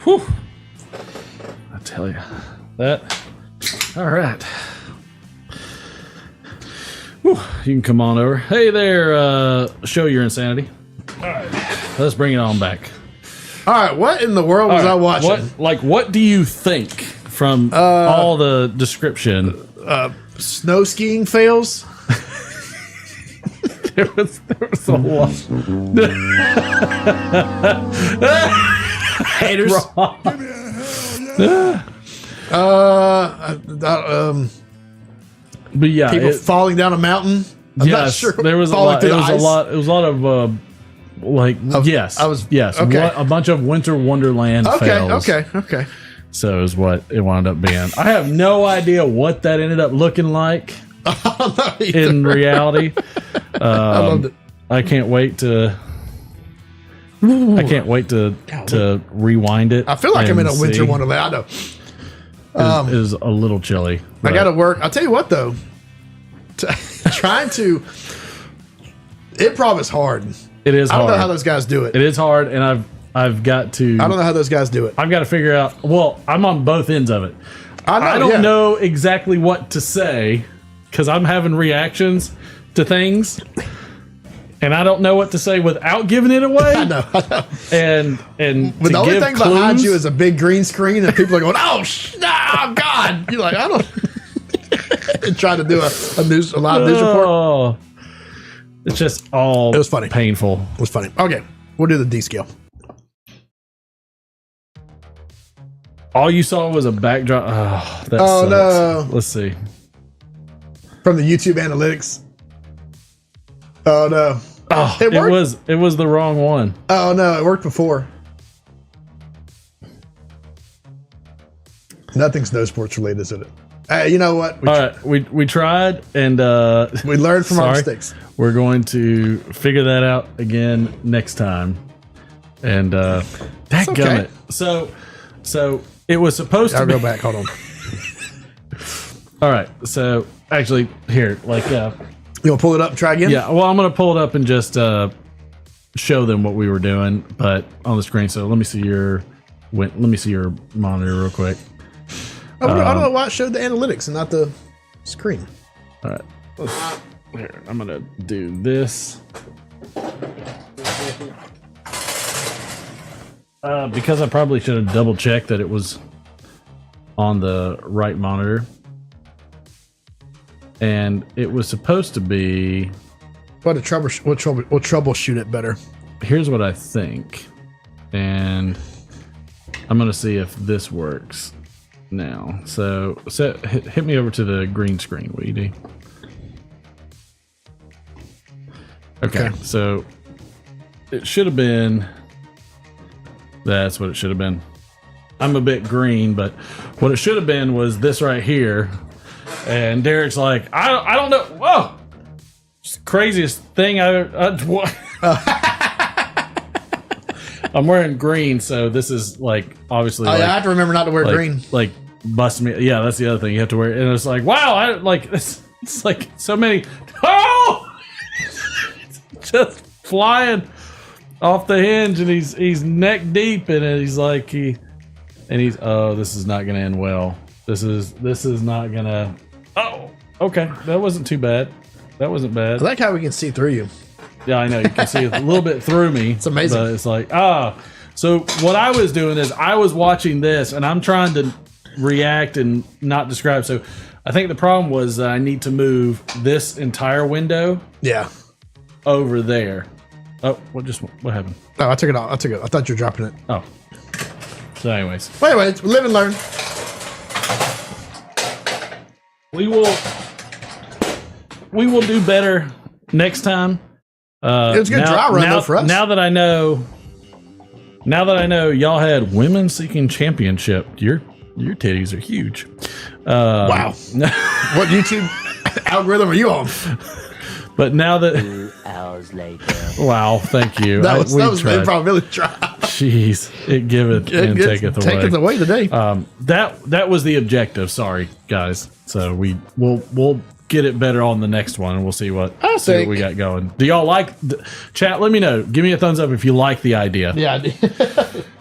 Whew. I tell you that. All right. Whew. You can come on over. Hey there, show your insanity. All right. Let's bring it on back. All right, what in the world was I watching? What do you think from all the description? Snow skiing fails? There was a lot. Haters. But yeah, People falling down a mountain. I'm not sure. There was a lot. It was a lot. It was a lot of yes. Okay. A bunch of Winter Wonderland fails. Okay. So is what it wound up being. I have no idea what that ended up looking like in reality. I loved it. I can't wait to. I can't wait to rewind it. I feel like I'm in a and winter see. wonderland. I know. It is a little chilly. I got to work. I'll tell you what, though. Trying to improv is hard. It is hard. I don't know how those guys do it. It is hard, and I've got to. I don't know how those guys do it. I've got to figure out. Well, I'm on both ends of it. I don't know exactly what to say because I'm having reactions to things, and I don't know what to say without giving it away. I know. And But the only thing behind clues, you is a big green screen, and people are going, "Oh, God!" You're like, I don't. And trying to do a live news report. Oh, it's just all. It was funny. Painful. It was funny. Okay, we'll do the D scale. All you saw was a backdrop. Oh, that Oh, sucks. no. Let's see. From the YouTube analytics. Oh no. Oh, It worked. it was the wrong one. Oh no, it worked before. Nothing's no sports related, is it? Hey, you know what? All right, we tried and We learned from our sorry. mistakes. We're going to figure that out again next time. And dadgummit. okay. So it was supposed I'll to be. go back. Hold on. All right. So actually, here, like, You want to pull it up and try again? yeah. Well, I'm gonna pull it up and just show them what we were doing, but on the screen. So let me see your monitor real quick. I don't know why it showed the analytics and not the screen. All right. Here, I'm gonna do this. Because I probably should have double checked that it was on the right monitor. And it was supposed to be. We'll troubleshoot it better. Here's what I think. And I'm going to see if this works now. So hit me over to the green screen, will you do? Okay, so it should have been. That's what it should have been. I'm a bit green, but what it should have been was this right here. And Derek's like, I don't know. Whoa, it's the craziest thing what? I'm wearing green, so this is like obviously. Oh, like, yeah, I have to remember not to wear like, green. Like bust me. Yeah, that's the other thing you have to wear. And it's like, wow, I like it's like so many. Oh, just flying off the hinge, and he's neck deep in it. He's like oh, this is not gonna end well. This is not gonna. Oh, okay, that wasn't too bad. That wasn't bad. I like how we can see through you. Yeah, I know. You can see a little bit through me. It's amazing. But it's like, So what I was doing is I was watching this, and I'm trying to react and not describe. So I think the problem was that I need to move this entire window Yeah. over there. Oh, what happened? No, I took it off. I thought you were dropping it. Oh. So anyways. Well, anyways, live and learn. We will do better next time. It was a good dry run though for us. Now that I know y'all had women seeking championship, your titties are huge. Wow. What YouTube algorithm are you on? But now that 2 hours later. wow, thank you. That was tried. probably try. Jeez, it giveth and taketh away. Taketh away today. That was the objective. Sorry, guys. So we'll get it better on the next one, and we'll see what we got going. Do y'all like chat? Let me know. Give me a thumbs up if you like the idea. Yeah,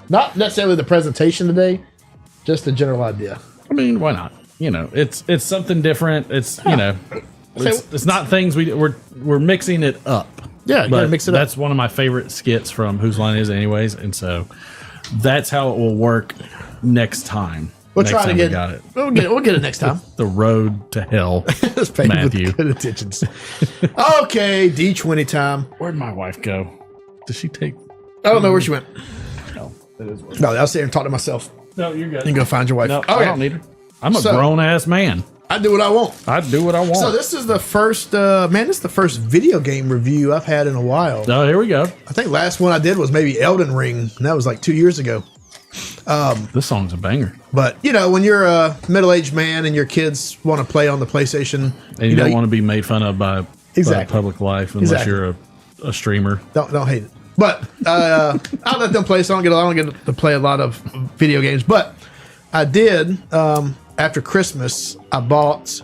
not necessarily the presentation today, just the general idea. I mean, why not? You know, it's something different. It's you know, it's not things we're mixing it up. Yeah, you gotta mix it up. That's one of my favorite skits from Whose Line Is It Anyways, and so that's how it will work next time. We'll next try to time get we got it. We'll get it next time. The road to hell, Let's pay Matthew. good attentions. Okay, D20 time. Where'd my wife go? Did she take? I don't know where she went. No, that is what. No, I'll sit here and talk to myself. No, you're good. You can go find your wife. No, Okay. I don't need her. I'm a So- grown ass man. I do what I want. I do what I want. So this is the first, this is the first video game review I've had in a while. Oh, here we go. I think last one I did was maybe Elden Ring, and that was like 2 years ago. This song's a banger. But you know, when you're a middle-aged man and your kids want to play on the PlayStation, And you don't want to be made fun of by Exactly. public life unless Exactly. you're a streamer. don't hate it. But I'll let them play. So I don't get to play a lot of video games. But I did after Christmas. I bought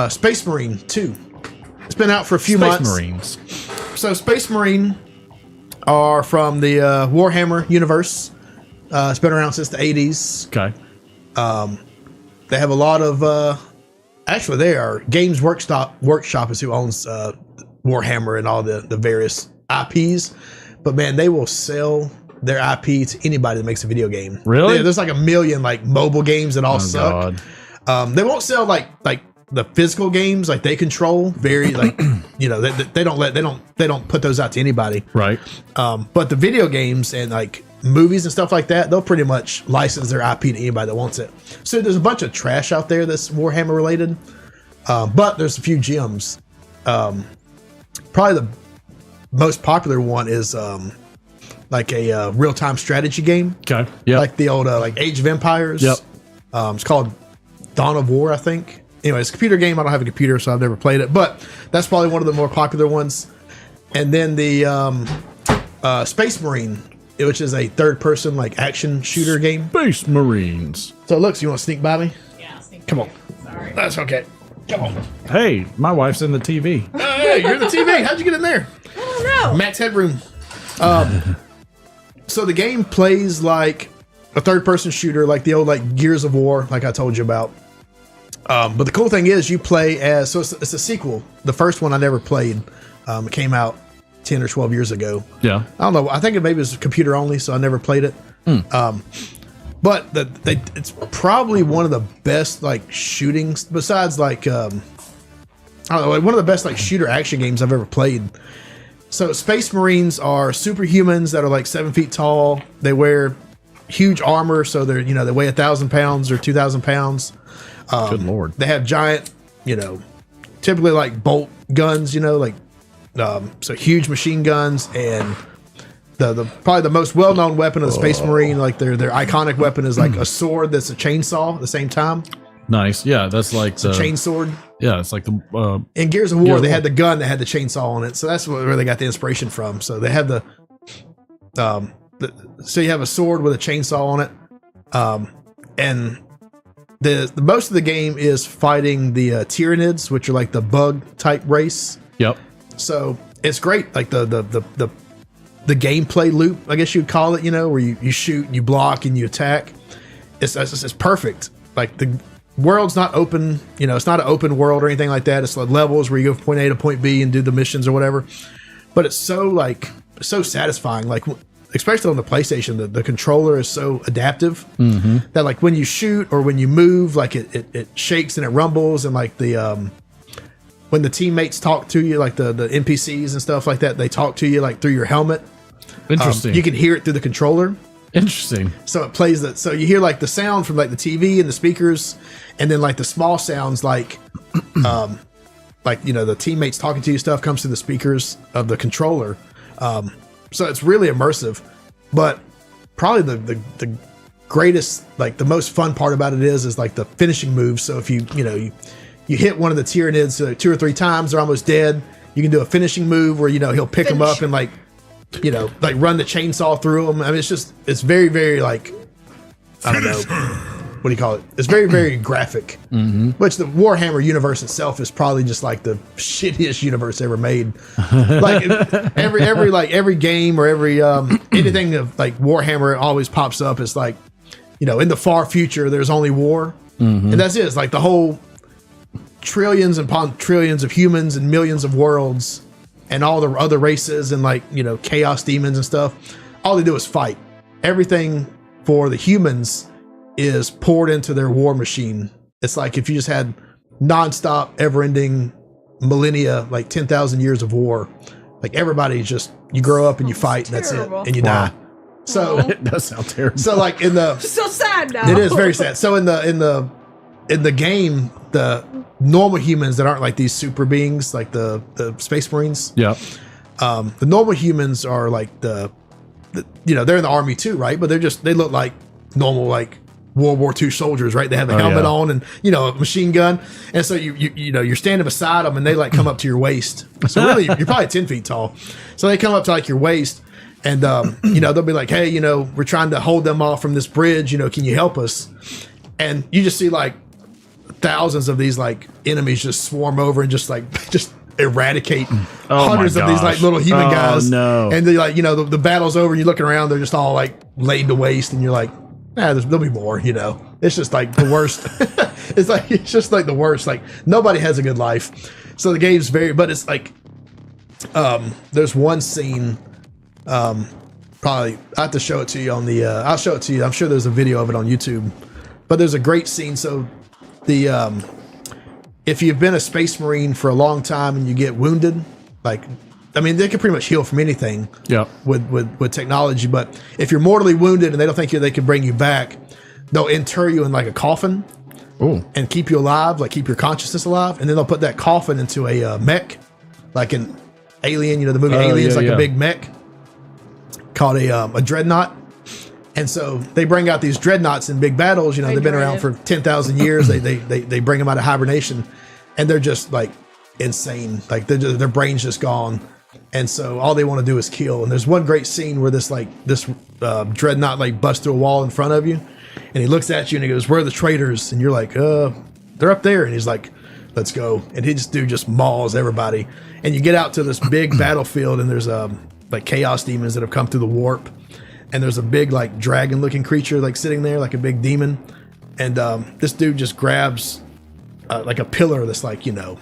Space Marine 2. It's been out for a few months. Marines. So Space Marine are from the Warhammer universe. It's been around since the 80s. Okay. They have a lot of actually they are Games Workshop is who owns Warhammer and all the various IPs. But man, they will sell their IP to anybody that makes a video game. Really? Yeah, there's like a million like mobile games that all suck. God. They won't sell like the physical games like they control. Very like you know they don't put those out to anybody. Right. But the video games and like movies and stuff like that, they'll pretty much license their IP to anybody that wants it. So there's a bunch of trash out there that's Warhammer related, but there's a few gems. Probably the most popular one is like a real-time strategy game. Okay. Yeah. Like the old like Age of Empires. Yep. It's called Dawn of War, I think. Anyway, it's a computer game. I don't have a computer, so I've never played it, but that's probably one of the more popular ones. And then the Space Marine, which is a third-person like action shooter game. Space Marines. So, look, so you want to sneak by me? Yeah, I'll sneak. Come on. Sorry. That's okay. Come on. Hey, my wife's in the TV. Hey, you're in the TV. How'd you get in there? Oh no. Max Headroom. So the game plays like a third-person shooter, like the old like Gears of War, like I told you about. But the cool thing is, you play as it's a sequel. The first one I never played. It came out 10 or 12 years ago. Yeah. I don't know. I think it maybe was computer only, so I never played it. But it's probably one of the best like shootings, besides like I don't know, like one of the best like shooter action games I've ever played. So Space Marines are superhumans that are like 7 feet tall. They wear huge armor, so they weigh 1,000 pounds or 2,000 pounds. Good Lord. They have giant, typically like bolt guns, like so huge machine guns, and the probably the most well-known weapon of the Space Marine, like their iconic weapon is like a sword that's a chainsaw at the same time. Nice. Yeah, that's like It's a chain sword. Yeah, it's like the In Gears of War, they had the gun that had the chainsaw on it, so that's where they got the inspiration from. So they have the so you have a sword with a chainsaw on it, and the most of the game is fighting the Tyranids, which are like the bug type race. Yep. So it's great, like the gameplay loop, I guess you'd call it. Where you shoot, and you block, and you attack. It's perfect. Like the world's not open. It's not an open world or anything like that. It's like levels where you go from point A to point B and do the missions or whatever. But it's so satisfying. Like, especially on the PlayStation, the controller is so adaptive that like when you shoot or when you move, like it shakes and it rumbles, and like when the teammates talk to you, like the NPCs and stuff like that, they talk to you like through your helmet. Interesting. You can hear it through the controller. Interesting. So it plays that. So you hear like the sound from like the TV and the speakers, and then like the small sounds like the teammates talking to you stuff comes through the speakers of the controller. So it's really immersive. But probably the greatest, like the most fun part about it is like the finishing moves. So if you hit one of the Tyranids 2 or 3 times, they're almost dead. You can do a finishing move where he'll pick them up and like run the chainsaw through them. I mean, it's very, very like, I don't know, what do you call it? It's very, very graphic. Which the Warhammer universe itself is probably just like the shittiest universe ever made. Like every game or every anything of like Warhammer always pops up. It's like, in the far future, there's only war, and that's it. It's like the whole trillions upon trillions of humans and millions of worlds and all the other races and like chaos demons and stuff. All they do is fight. Everything for the humans is poured into their war machine. It's like if you just had nonstop, ever-ending millennia, like 10,000 years of war. Like everybody just, you grow up and you fight, and that's it, and you die. So it does sound terrible. So like in the So sad now. it is very sad. So in the game, the normal humans that aren't like these super beings, like the Space Marines. Yeah. The normal humans are like the they're in the army too, right? But they look like normal, like World War II soldiers, right? They have a helmet on and a machine gun, and so you're standing beside them, and they like come up to your waist. So really, you're probably 10 feet tall. So they come up to like your waist, and they'll be like, "Hey, we're trying to hold them off from this bridge. Can you help us?" And you just see like thousands of these like enemies just swarm over and just eradicate hundreds of these like little human guys. No. And they like the battle's over, and you're looking around, they're just all like laid to waste, and you're like, there'll be more. It's just like the worst. it's just like the worst. Like nobody has a good life. So the game's but it's like there's one scene, probably I have to show it to you on the I'll show it to you. I'm sure there's a video of it on YouTube, but there's a great scene. So the if you've been a Space Marine for a long time and you get wounded, like, I mean, they can pretty much heal from anything with technology. But if you're mortally wounded and they don't think they can bring you back, they'll inter you in like a coffin and keep you alive, like keep your consciousness alive. And then they'll put that coffin into a mech, like an Alien, the movie Aliens, a big mech called a dreadnought. And so they bring out these dreadnoughts in big battles. They've been around for 10,000 years. They bring them out of hibernation, and they're just like insane. Like their brain's just gone, and so all they want to do is kill. And there's one great scene where this dreadnought like busts through a wall in front of you, and he looks at you and he goes, "Where are the traitors?" And you're like, "They're up there." And he's like, "Let's go." And he just mauls everybody. And you get out to this big battlefield, and there's like chaos demons that have come through the warp. And there's a big like dragon looking creature like sitting there, like a big demon. And this dude just grabs like a pillar that's like, the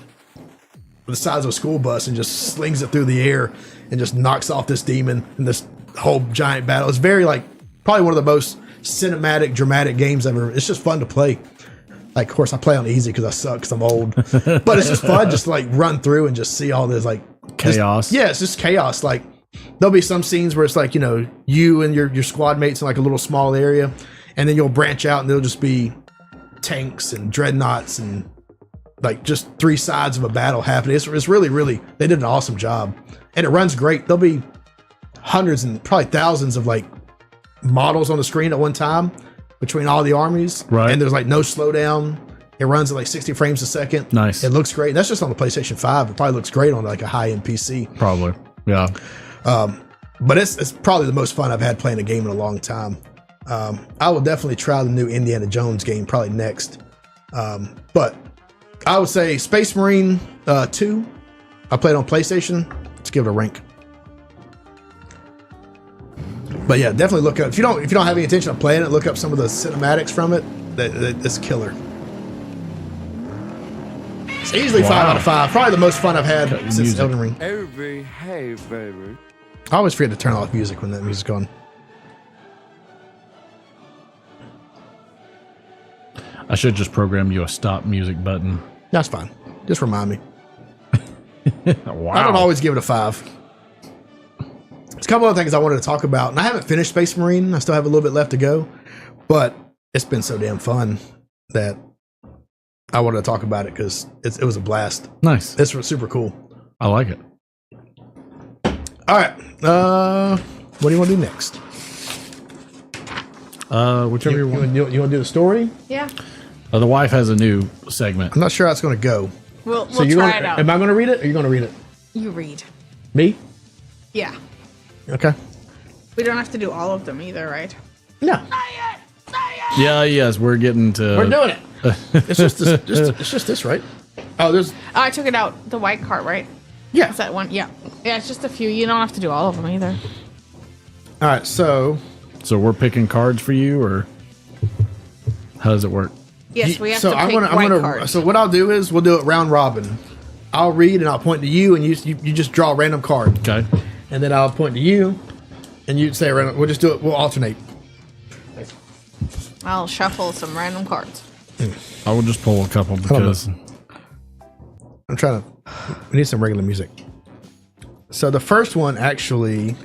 size of a school bus, and just slings it through the air and just knocks off this demon in this whole giant battle. It's very like probably one of the most cinematic, dramatic games ever. It's just fun to play. Like, of course, I play on easy because I suck because I'm old. But it's just fun just to like run through and just see all this like chaos. It's just chaos. Like, there'll be some scenes where it's like, you and your squad mates in like a little small area, and then you'll branch out and there'll just be tanks and dreadnoughts and like just 3 sides of a battle happening. It's really, really, they did an awesome job, and it runs great. There'll be hundreds and probably thousands of like models on the screen at one time between all the armies. Right. And there's like no slowdown. It runs at like 60 frames a second. Nice. It looks great. That's just on the PlayStation 5. It probably looks great on like a high-end PC. Probably. Yeah. But it's probably the most fun I've had playing a game in a long time. I will definitely try the new Indiana Jones game probably next. But I would say Space Marine 2. I played on PlayStation. Let's give it a rank. But yeah, definitely look up if you don't have any intention of playing it. Look up some of the cinematics from it. It's killer. It's easily 5 out of 5. Probably the most fun I've had since Elden Ring. Hey, baby. I always forget to turn off music when that music's on. I should just program you a stop music button. That's fine. Just remind me. Wow. I don't always give it a 5. There's a couple other things I wanted to talk about, and I haven't finished Space Marine. I still have a little bit left to go, but it's been so damn fun that I wanted to talk about it because it was a blast. Nice. It's super cool. I like it. All right. What do you want to do next? Whichever you want. You want to do the story? Yeah. The wife has a new segment. I'm not sure how it's going to go. We'll you're try gonna, it out. Am I going to read it or are you going to read it? You read. Me? Yeah. Okay. We don't have to do all of them either, right? No. Yeah, yes, we're getting to. We're doing it. It's just this, it's just this, right? Oh, there's. Oh, I took it out. The white card, right? Yeah. Is that one? Yeah. Yeah, it's just a few. You don't have to do all of them either. All right, so we're picking cards for you, or how does it work? Yes, we have so to I'm pick gonna, white cards. So what I'll do is we'll do it round robin. I'll read and I'll point to you, and you just draw a random card. Okay. And then I'll point to you, and you say a random. We'll just do it. We'll alternate. I'll shuffle some random cards. I will just pull a couple because I'm trying to. We need some regular music. So the first one actually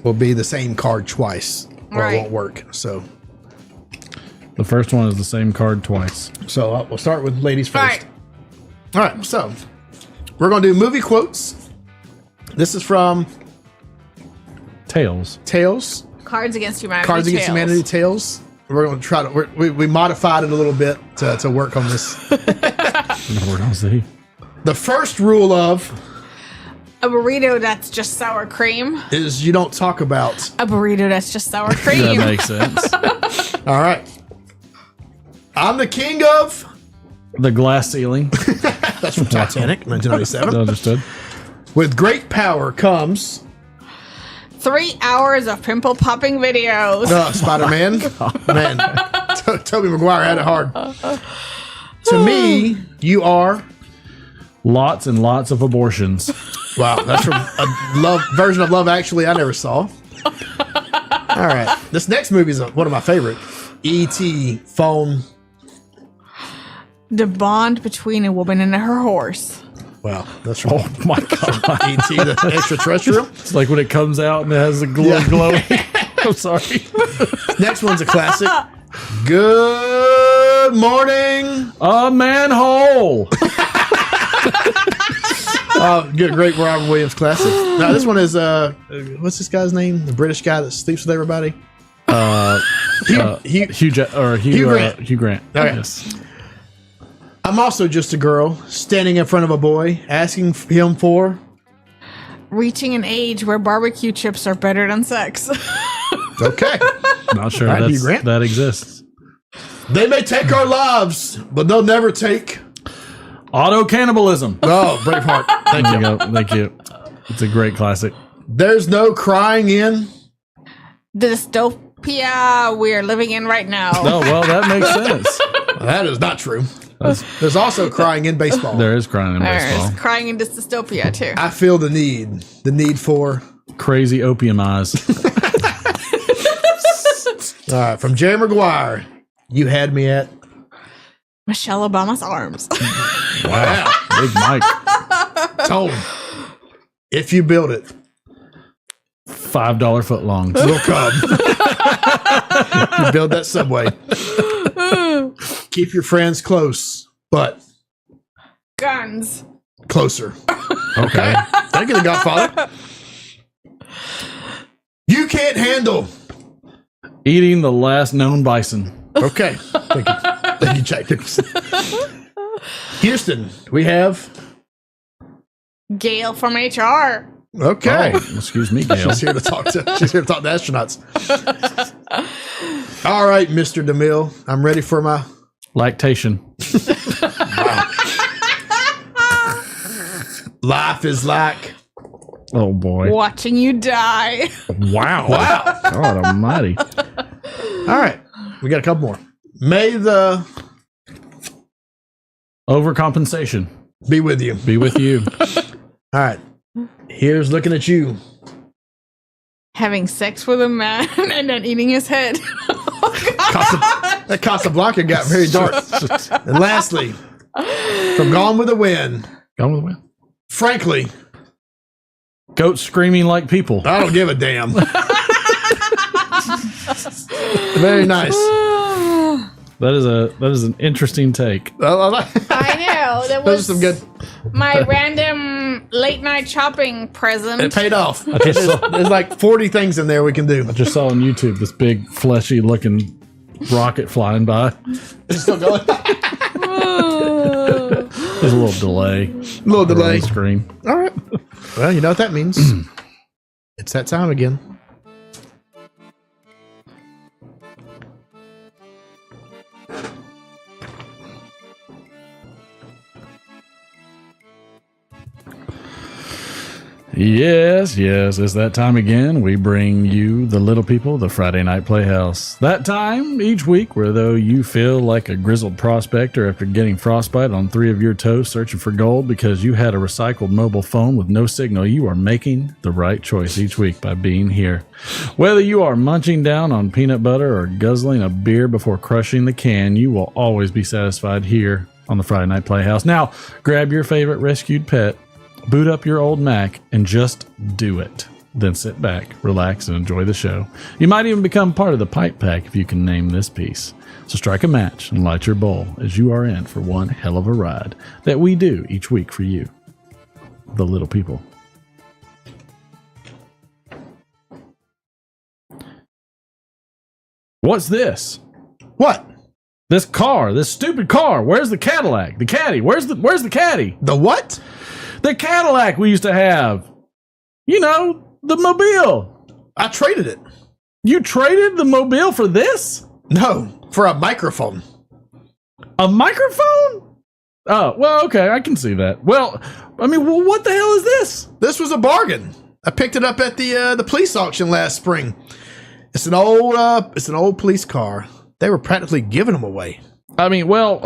will be the same card twice, or it won't work. So the first one is the same card twice. So we'll start with ladies first. All right. So we're gonna do movie quotes. This is from Tales. Cards Against Humanity. Cards Against Humanity Tales. We're going to try to. We modified it a little bit to work on this. We're gonna see. The first rule of a burrito that's just sour cream is you don't talk about a burrito that's just sour cream. That makes sense. All right. I'm the king of the glass ceiling. That's from Titanic, 1997. Understood. With great power comes 3 hours of pimple popping videos. No, Spider-Man. Man, Tobey Maguire had it hard. To me, you are lots and lots of abortions. Wow, that's from a version of Love Actually I never saw. All right, this next movie is one of my favorite. E.T. Phone. The bond between a woman and her horse. Wow, that's from Oh my god. E.T. the extraterrestrial. It's like when it comes out and it has a glowing. I'm sorry. Next one's a classic. Good morning. A manhole. Great Robin Williams classic. Now this one is what's this guy's name? The British guy that sleeps with everybody. Hugh Grant. Hugh Grant. Okay. Yes. I'm also just a girl standing in front of a boy, asking him for reaching an age where barbecue chips are better than sex. Okay. Not sure Right, Hugh Grant? that exists. They may take our lives, but they'll never take Auto cannibalism. Oh, Braveheart. Thank you. There you go. Thank you. It's a great classic. There's no crying in the dystopia we're living in right now. Oh, well, that makes sense. That is not true. There's also crying in baseball. There is crying in baseball. There's crying in this dystopia too. I feel the need for crazy opium eyes. All right, from Jerry Maguire, you had me at Michelle Obama's arms. Wow, Big Mike. Told him, if you build it, $5 footlongs will come. You build that subway. Keep your friends close, but guns closer. Okay. Thank you, The Godfather. You can't handle eating the last known bison. Okay. Thank you. Thank you, Jack Nicholson. Houston, we have Gail from HR. Okay. Oh, excuse me, Gail. She's here to talk to astronauts. All right, Mr. DeMille. I'm ready for my Lactation. life is like. Oh boy. Watching you die. Wow. God almighty. All right. We got a couple more. May the Overcompensation. be with you. Be with you. All right. Here's looking at you. Having sex with a man and then eating his head. That Casablanca got very dark. And lastly, from Gone with the Wind, Gone with the Wind. frankly, Goats screaming like people. I don't give a damn. Very nice. That is an interesting take. I know. That Those are was some good. my random late night shopping present. It paid off. There's like 40 things in there we can do. I just saw on YouTube this big fleshy looking rocket flying by. It's still going. There's a little delay. Little delay. On the screen. All right. Well, you know what that means. It's that time again. Yes, it's that time again. We bring you, the little people, the Friday Night Playhouse. That time each week where though you feel like a grizzled prospector after getting frostbite on 3 of your toes searching for gold because you had a recycled mobile phone with no signal, you are making the right choice each week by being here. Whether you are munching down on peanut butter or guzzling a beer before crushing the can, you will always be satisfied here on the Friday Night Playhouse. Now, grab your favorite rescued pet, boot up your old Mac, and just do it. Then sit back, relax, and enjoy the show. You might even become part of the pipe pack if you can name this piece. So strike a match and light your bowl as you are in for one hell of a ride that we do each week for you, the little people. What's this? What? This car, this stupid car. Where's the Cadillac? The caddy. Where's the caddy? The what? The Cadillac we used to have. You know, the Mobile. I traded it. You traded the Mobile for this? No, for a microphone. A microphone? Oh, well, okay, I can see that. Well, I mean, what the hell is this? This was a bargain. I picked it up at the police auction last spring. It's an old police car. They were practically giving them away. I mean, well,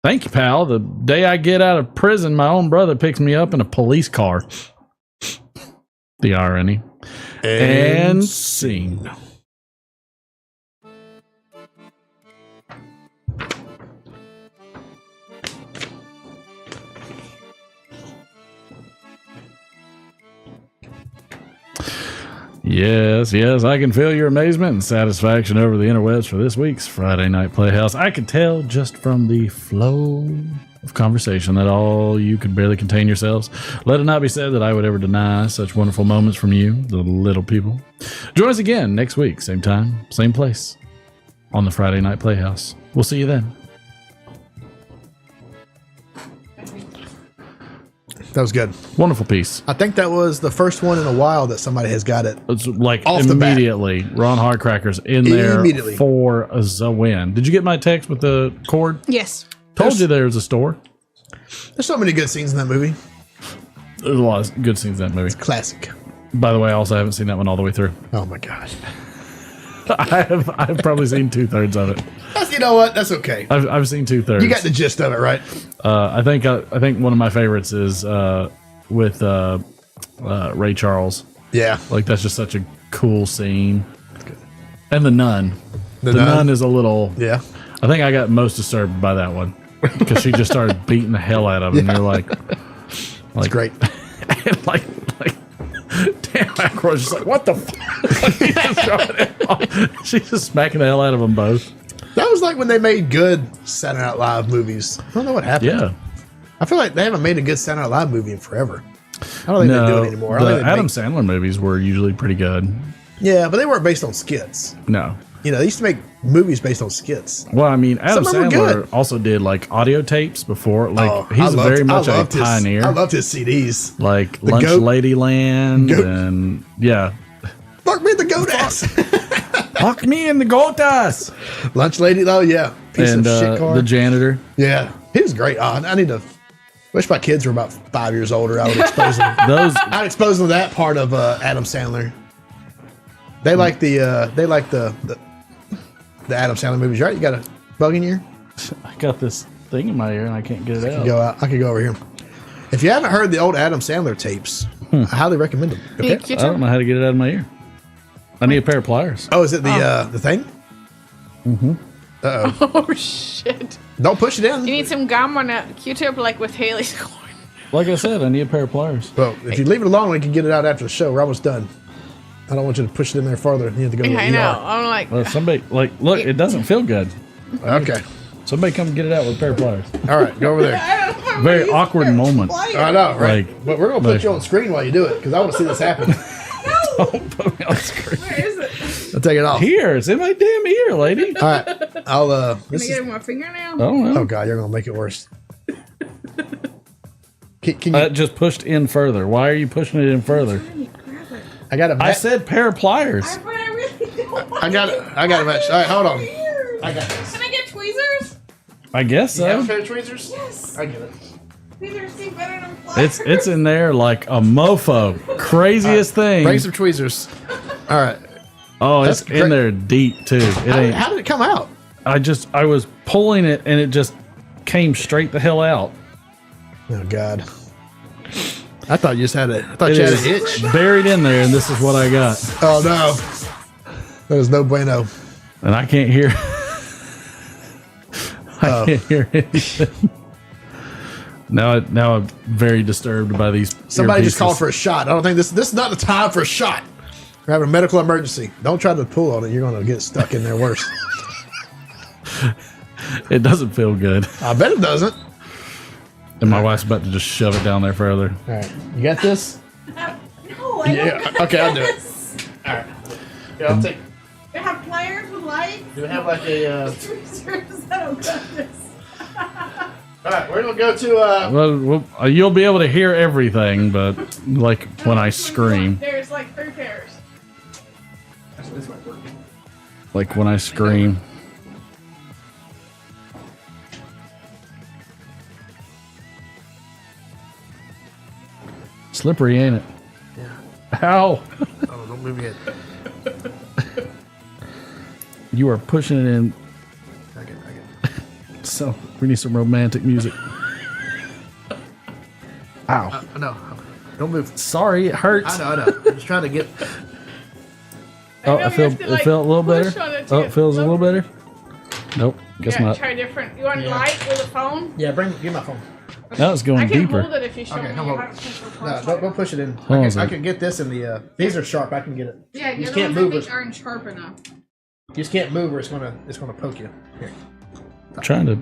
thank you, pal. The day I get out of prison, my own brother picks me up in a police car. The irony. And scene. Yes, I can feel your amazement and satisfaction over the interwebs for this week's Friday Night Playhouse. I could tell just from the flow of conversation that all you could barely contain yourselves. Let it not be said that I would ever deny such wonderful moments from you, the little people. Join us again next week, same time, same place, on the Friday Night Playhouse. We'll see you then. That was good. Wonderful piece. I think that was the first one in a while that somebody has got it. It's like off the bat. immediately. Ron Hardcracker's in there for the win. Did you get my text with the cord? Yes. Told you there's a store. There's so many good scenes in that movie. There's a lot of good scenes in that movie. It's classic. By the way, I also haven't seen that one all the way through. Oh my gosh. I've probably seen 2/3 of it. You know what? That's okay. I've seen 2/3. You got the gist of it, right? I think one of my favorites is with Ray Charles. Yeah. Like that's just such a cool scene. And the nun. The nun? nun is a little. Yeah. I think I got most disturbed by that one because she just started beating the hell out of him. And you're like, That's great. and like, damn, Aykroyd's just like, what the fuck? She's just smacking the hell out of them both. That was like when they made good Saturday Night Live movies. I don't know what happened. Yeah. I feel like they haven't made a good Saturday Night Live movie in forever. I don't think they do it anymore. The Adam Sandler movies were usually pretty good. Yeah, but they weren't based on skits. No. they used to make movies based on skits. Well, I mean, Adam Some of them were Sandler also did like audio tapes before. Like I he's very much a loved pioneer. I loved his CDs. Like The Lunch goat- Ladyland Goat- and yeah. Fuck me in the goat ass. Fuck me in the goat ass. Lunch lady. Oh yeah, piece And of shit car. the janitor. Yeah, he was great. I need to. Wish my kids were about 5 years older. I would expose them. I'd expose them to that part of Adam Sandler. They like the Adam Sandler movies, right? You got a bug in your ear? I got this thing in my ear and I can't get it out. Go out. I could go over here. If you haven't heard the old Adam Sandler tapes, I highly recommend them. Okay? I don't know how to get it out of my ear. I need a pair of pliers. Oh, is it the thing? Mm-hmm. Uh-oh. Oh shit! Don't push it in. You need some gum on a Q-tip, like with Haley's corn. Like I said, I need a pair of pliers. Well, if you leave it alone, we can get it out after the show. We're almost done. I don't want you to push it in there farther. You have to go to the I know. I'm like, Well, somebody look, it doesn't feel good. Okay. Somebody come get it out with a pair of pliers. All right, go over there. Very awkward moment. I know, right? Like, But we're gonna put you on screen while you do it because I want to see this happen. Don't put me on screen. where is it? I'll take it off. Here, it's in my damn ear, lady. All right, I'll. Can I This is, get it with my fingernail? I don't know. oh God, you're gonna make it worse. Can you? That just pushed in further. Why are you pushing it in further? I got a. I said pair of pliers. But I really don't. I got it. I got a match. All right, hold on. I got this. Can I get tweezers? I guess You have a so. pair of tweezers? Yes. I get it. Tweezers seem better than pliers. It's in there like a mofo. Craziest thing. Bring some tweezers. All right. Oh, it's That's great. in there deep too. It ain't. How did it come out? I was pulling it and it just came straight the hell out. Oh God. I thought you just had a. I thought It you had is an itch. buried in there, and this is what I got. Oh no. That was no bueno. And I can't hear. I Oh. can't hear anything. Now I'm very disturbed by these. Somebody just earpieces. called for a shot. I don't think this is not the time for a shot. We're having a medical emergency. Don't try to pull on it. You're going to get stuck in there worse. It doesn't feel good, I bet it doesn't. and my wife's about to just shove it down there further. All right. You got this? No, I Yeah. don't. Okay, I'll do it. All right. Yeah, I'll take. They have pliers with lights. Do we have like a? Tweezers. I don't got this. All right, we're gonna go to. Well, you'll be able to hear everything, but like when I scream, There's like 3 pairs. like when I scream. Slippery, ain't it? Yeah. Ow! Oh, don't move yet. You are pushing it in. I get. So we need some romantic music. Ow! No, don't move. Sorry, it hurts. I know. I'm just trying to get. Oh, know I you feel have to, it like, felt a little better. push on it to Oh, get it feels a little lower. better. Nope, guess Yeah, not. try different. You want Yeah. light with a phone? Yeah, give my phone. Now it's going I can deeper. hold it if you show Okay, me. come You on. haven't pushed the No, flashlight. don't push it in. Hold on a I second. can get this in the. These are sharp. I can get it. Yeah, You the just other can't ones I move think it. aren't sharp enough. You just can't move, or it's gonna poke you. Here, Trying to.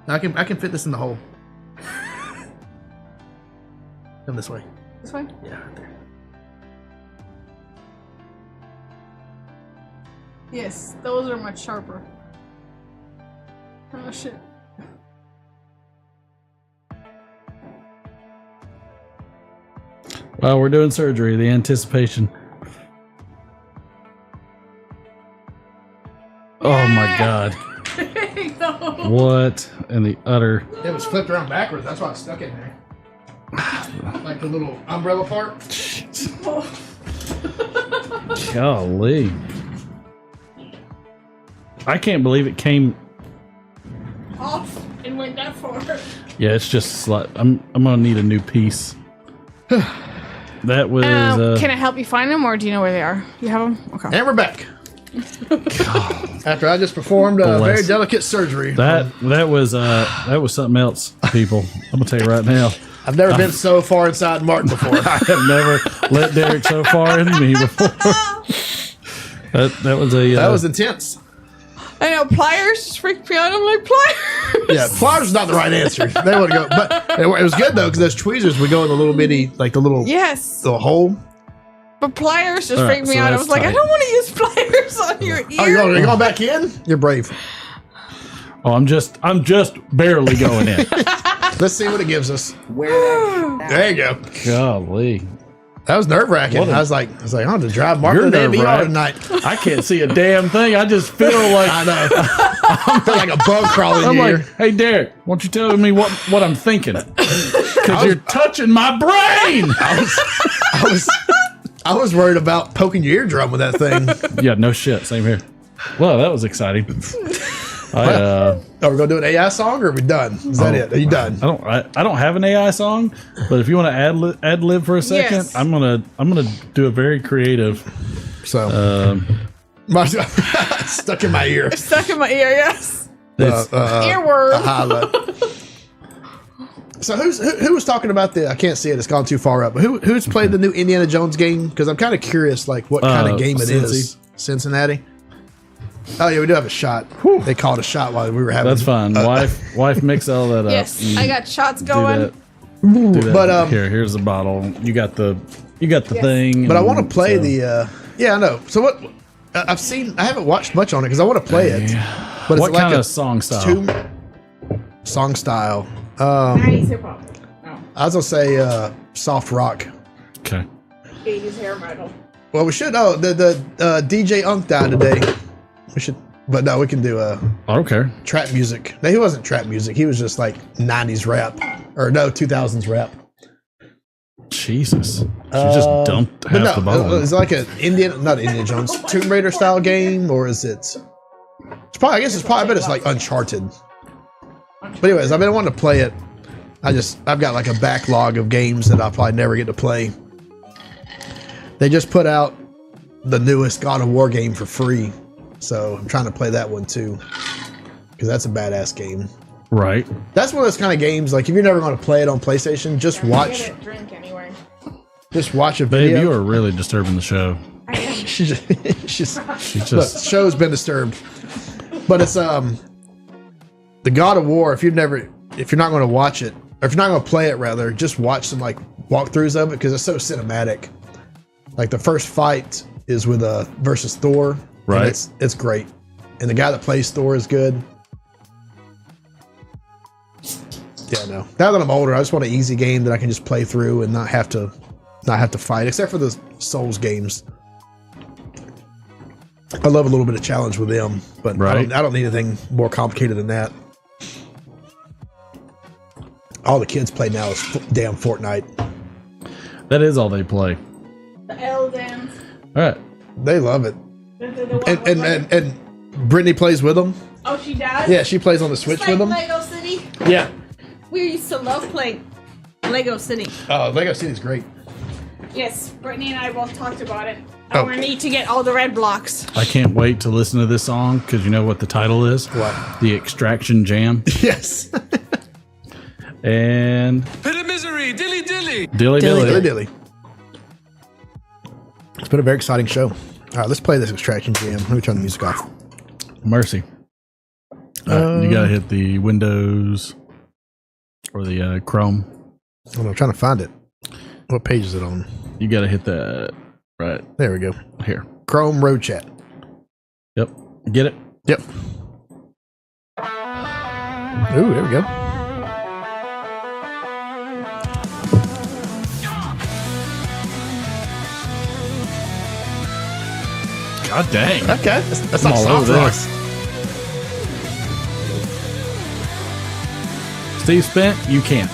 I can fit this in the hole. Come this way. This way? Yeah, right there. Yes, those are much sharper. Oh shit. Well, we're doing surgery. The anticipation. Oh my God! No. What in the utter? It was flipped around backwards. That's why it's stuck in there. Like the little umbrella part. Golly! I can't believe it came. Off and went that far. Yeah, it's just slight. I'm gonna need a new piece. That was. Can I help you find them, or do you know where they are? You have them? Okay. And we're back. After I just performed a very Bless. delicate surgery. that was something else, people. I'm gonna tell you right now. I've never been so far inside Martin before. I have never let Derek so far into me before. That was a. That was intense. I know, pliers just freaked me out. I'm like, pliers! Yeah, pliers is not the right answer. They would go, but it was good though because those tweezers would go in the little bitty, like the little Yes. the hole. But pliers just All right, freaked me so out. I that's was like, I tight. don't want to use pliers on your ear. Oh, you're going back in? You're brave. Oh, I'm just barely going in. Let's see what it gives us. There you go. Golly. That was nerve wracking. What a- I was like, I have to drive Mark to the NBR nerve-wracked. tonight. I can't see a damn thing. I just feel like I know. I feel like a bug crawling I'm in like, here. hey Derek, why don't you tell me what I'm thinking? Because you're touching my brain. I was worried about poking your eardrum with that thing. Yeah, no shit. Same here. Well, that was exciting. Are we gonna do an AI song, or are we done? Is that it? Are you done? I don't have an AI song, but if you want to ad lib for a second, Yes. I'm gonna do a very creative. So, stuck in my ear. Stuck in my ear, yes. It's- Earworm. Holla. So who was talking about the? I can't see it. It's gone too far up. But who's played the new Indiana Jones game? Because I'm kind of curious, like what kind of game it is. Cincinnati. Oh yeah, we do have a shot. They called a shot while we were having. That's fine. Wife, mix all that up. Yes, and I got shots do going. that. Do that. But, here's the bottle. You got the thing. But I want to and play so- the. Yeah, I know. So what? I've seen. I haven't watched much on it because I want to play it. But What it's kind like of song style? Song style. hip hop. I was gonna say soft rock. Okay. 80s hair metal. Well, we should. Oh, the DJ Unk died today. We should, but no, we can do I don't care. trap music. No, he wasn't trap music. He was just like 90s rap, or no, 2000s rap. Jesus. She just dumped But half the no, bottle. is it like not Indiana Jones, Tomb Raider style game, or is it? It's probably. I guess it's probably. I bet it's like Uncharted. But anyways, I've been wanting to play it. I've got like a backlog of games that I'll probably never get to play. They just put out the newest God of War game for free, so I'm trying to play that one too, because that's a badass game. Right. That's one of those kind of games. Like if you're never going to play it on PlayStation, just watch. Drink anyway. Just watch a Babe, video. you are really disturbing the show. she's She look, just the show's been disturbed, but it's the God of War. If you're not going to watch it, or if you're not going to play it, rather just watch some like walkthroughs of it because it's so cinematic. Like the first fight is with versus Thor, Right. and it's great, and the guy that plays Thor is good. Yeah, no. Now that I'm older, I just want an easy game that I can just play through and not have to fight, except for the Souls games. I love a little bit of challenge with them, but Right. I don't need anything more complicated than that. All the kids play now is damn Fortnite. that is all they play. The L dance. All right. They love it. The And Brittany plays with them. oh, she does? Yeah, she plays on the Switch It's with like them. Lego City. Yeah. We used to love playing Lego City. Oh, Lego City's great. Yes, Brittany and I both talked about it. Oh. We need to get all the red blocks. I can't wait to listen to this song because you know what the title is? What? The Extraction Jam. Yes. And Pit of misery, dilly dilly. Dilly Dilly Dilly. dilly. It's been a very exciting show. All right, let's play this Extraction Jam. Let me turn the music off. Mercy. All right, you gotta hit the Windows or the Chrome. I'm trying to find it. What page is it on? You gotta hit that right There we go. here. Chrome Road Chat. Yep. Get it? Yep. Ooh, there we go. God dang. Okay, that's I'm not all soft over rock. this. Steve Spent, you can't.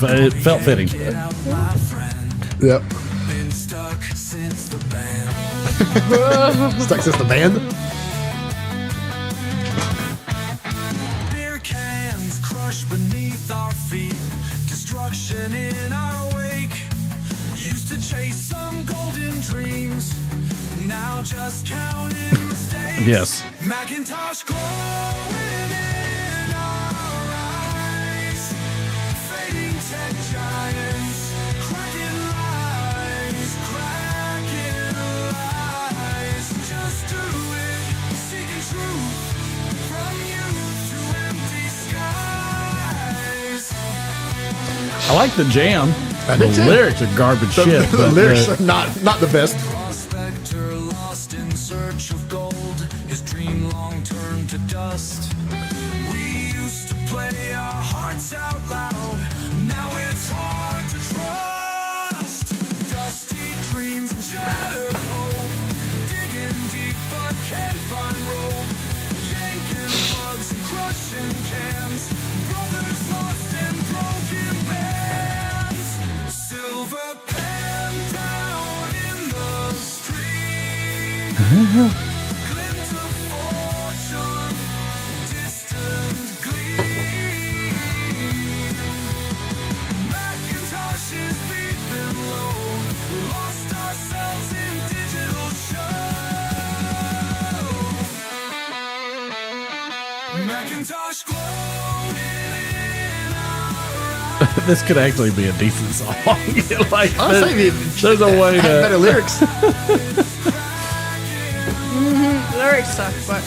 It felt fitting. Yep. Stuck since the band. Beer cans crushed beneath our feet, destruction in our wake. Used to chase some golden dreams, now just counting mistakes. Yes. Macintosh glowing in our eyes, fading tech giants, cracking lies. Just do it, seeking truth from youth to empty skies. I like the jam. I The did too. lyrics are garbage shit. The but lyrics are not the best. Prospector lost in search of gold. His dream long turned to dust. We used to play our hearts out loud. Now it's hard to trust. Dusty dreams and shattered hope. Digging deep but can't find rope. Yanking plugs and crushing cans. Brothers lost and broken bands. Silver pen down in the street. Glint of fortune, distant gleam. Macintoshes beeping low. Lost ourselves in digital show. Macintosh glowing in our This could actually be a decent song. Like, Honestly, there's a way had better to. lyrics. Lyrics suck, but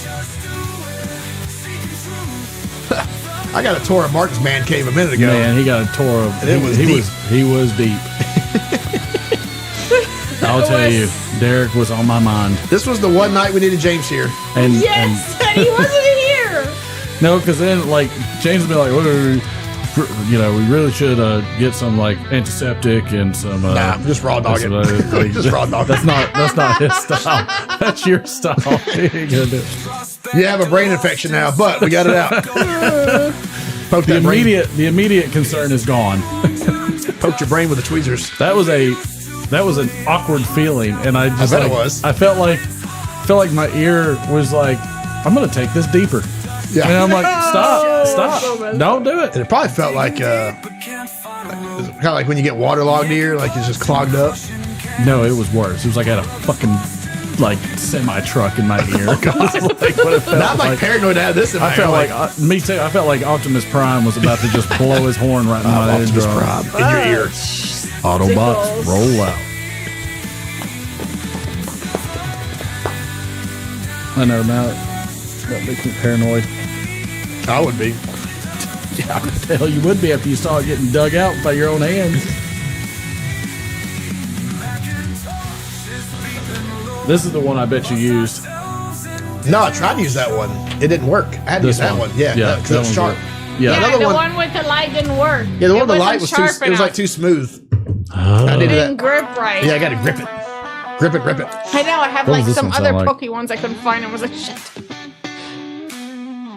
I got a tour of Martin's man cave a minute ago. Man, he got a tour of. And it was deep. He was deep. I'll tell you, Derek was on my mind. This was the one night we needed James here. And yes, and he wasn't here. no, because then like James would be like, you know, we really should get some like antiseptic and some. Nah, just raw dog it. like, Just raw dog it. That's not his style. That's your style. He ain't gonna do it. You have a brain infection now, but we got it out. Poke The that brain. the immediate concern is gone. Poked your brain with the tweezers. That was an awkward feeling, and I just bet it like, was. I felt like my ear was like, I'm gonna take this deeper. Yeah. And I'm like, stop, don't do it. And it probably felt like kind of like when you get waterlogged ear, like it's just clogged up. No, it was worse. It was like I had a fucking like semi truck in my ear. Like what it felt Now I'm like paranoid to have this in my I felt ear. like me too. I felt like Optimus Prime was about to just blow his horn right in my Optimus eardrum. Prime in your ear. Autobots, Tickles. roll out. I know now that makes me paranoid. I would be. Yeah, what the hell you would be after you saw it getting dug out by your own hands. This is the one I bet you used. No, I tried to use that one. It didn't work. I had to use that one. Yeah, yeah, because it was that sharp. one's right. Yeah, Yeah, Another the one- one with the light didn't work. Yeah, the one It with the light wasn't was too. sharp It was like enough. too smooth. I It needed didn't that. grip right. Yeah, I got to grip it. Grip it, grip it. I know. I have What like does this some one other sound like? pokey ones I couldn't find. I was like, shit.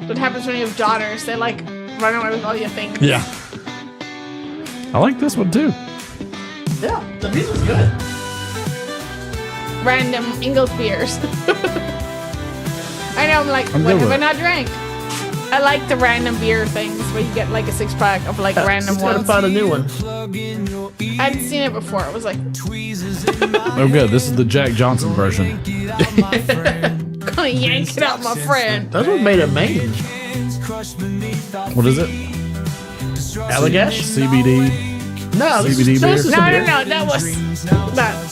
What happens when you have daughters? They like run away with all your things. Yeah. I like this one too. Yeah, the music's good. Random Ingles beers. I know. I'm like, I'm what good have with I it. not drank? I like the random beer things where you get like a 6-pack of like random Just gotta ones. find a new one. I'd seen it before. It was like, Oh, good. This is the Jack Johnson version. gonna yank it out, my friend. That's what made it main. What is it? Allagash? CBD. No, this CBD is- beer? this is No, a no, beer. no. That was that.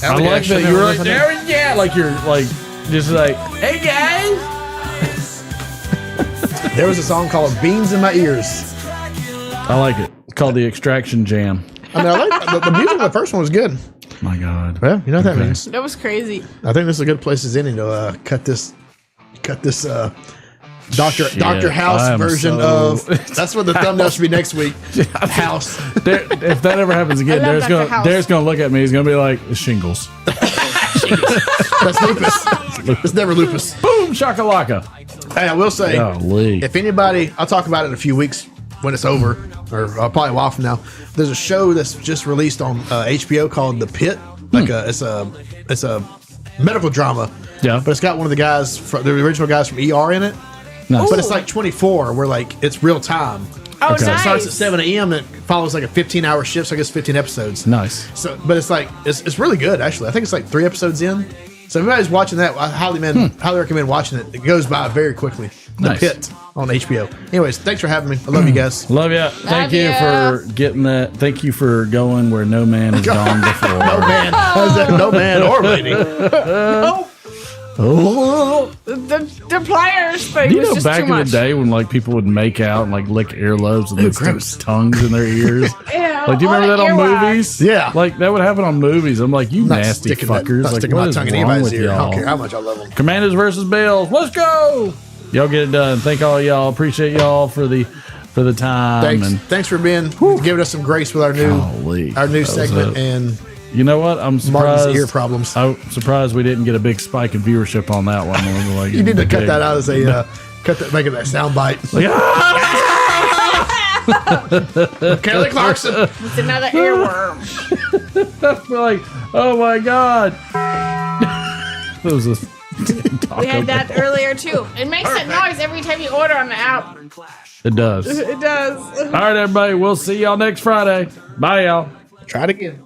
I like that you were like, there, yeah, like you're like, just like, hey guys. There was a song called "Beans in My Ears." I like it. It's called the Extraction Jam. I mean, I like the music. Of the first one was good. My God. Well, you know what that Okay. means. That was crazy. I think this is a good place as any to cut this. Doctor Shit, House I am version so- of. That's what the thumbnail should be next week. House. If that ever happens again, I love Dr. House. Derek's gonna look at me. He's gonna be like, shingles. That's lupus. It's never lupus. Boom, shakalaka. Hey, I will say, Golly. if anybody, I'll talk about it in a few weeks when it's over, or probably a while from now. There's a show that's just released on HBO called The Pit. Like it's a medical drama. Yeah. But it's got one of the guys, the original guys from ER in it. Nice. But it's like 24, where like it's real time. Oh, Okay. It nice. starts at 7 a.m. and it follows like a 15-hour shift, so I guess 15 episodes. Nice. So, but it's like it's really good actually. I think it's like 3 episodes in. So if anybody's watching that, I highly recommend watching it. It goes by very quickly. The Nice. Pit on HBO. Anyways, thanks for having me. I love you guys. Love ya. Thank you ya. for getting that. Thank you for going where no man has gone before. No man, how's that? No man or lady. Oh The pliers thing Do you was know just back too in much. the day when like people would make out and like lick earlobes and Ew, those gross. tongues in their ears? Yeah, Like, do you all remember that the on earwax. movies? Yeah. Like, that would happen on movies. I'm like, you Not nasty sticking fuckers. Not Like, sticking what my is tongue in wrong anybody's with ear. I don't y'all? care how much I love them. Commanders versus Bills. Let's go. Y'all get it done. Thank all y'all. Appreciate y'all for the time. Thanks, And thanks for giving us some grace with our new golly, that was segment. it. And You know what? I'm surprised. Martin's ear problems. I'm surprised we didn't get a big spike in viewership on that one. Like, you need to cut that out as a make it a sound bite. Like, Kelly Clarkson. It's another earworm. we're like, oh my god. That was a We had that earlier too. It makes that noise every time you order on the app. It does. It does. All right, everybody. We'll see y'all next Friday. Bye, y'all. Try it again.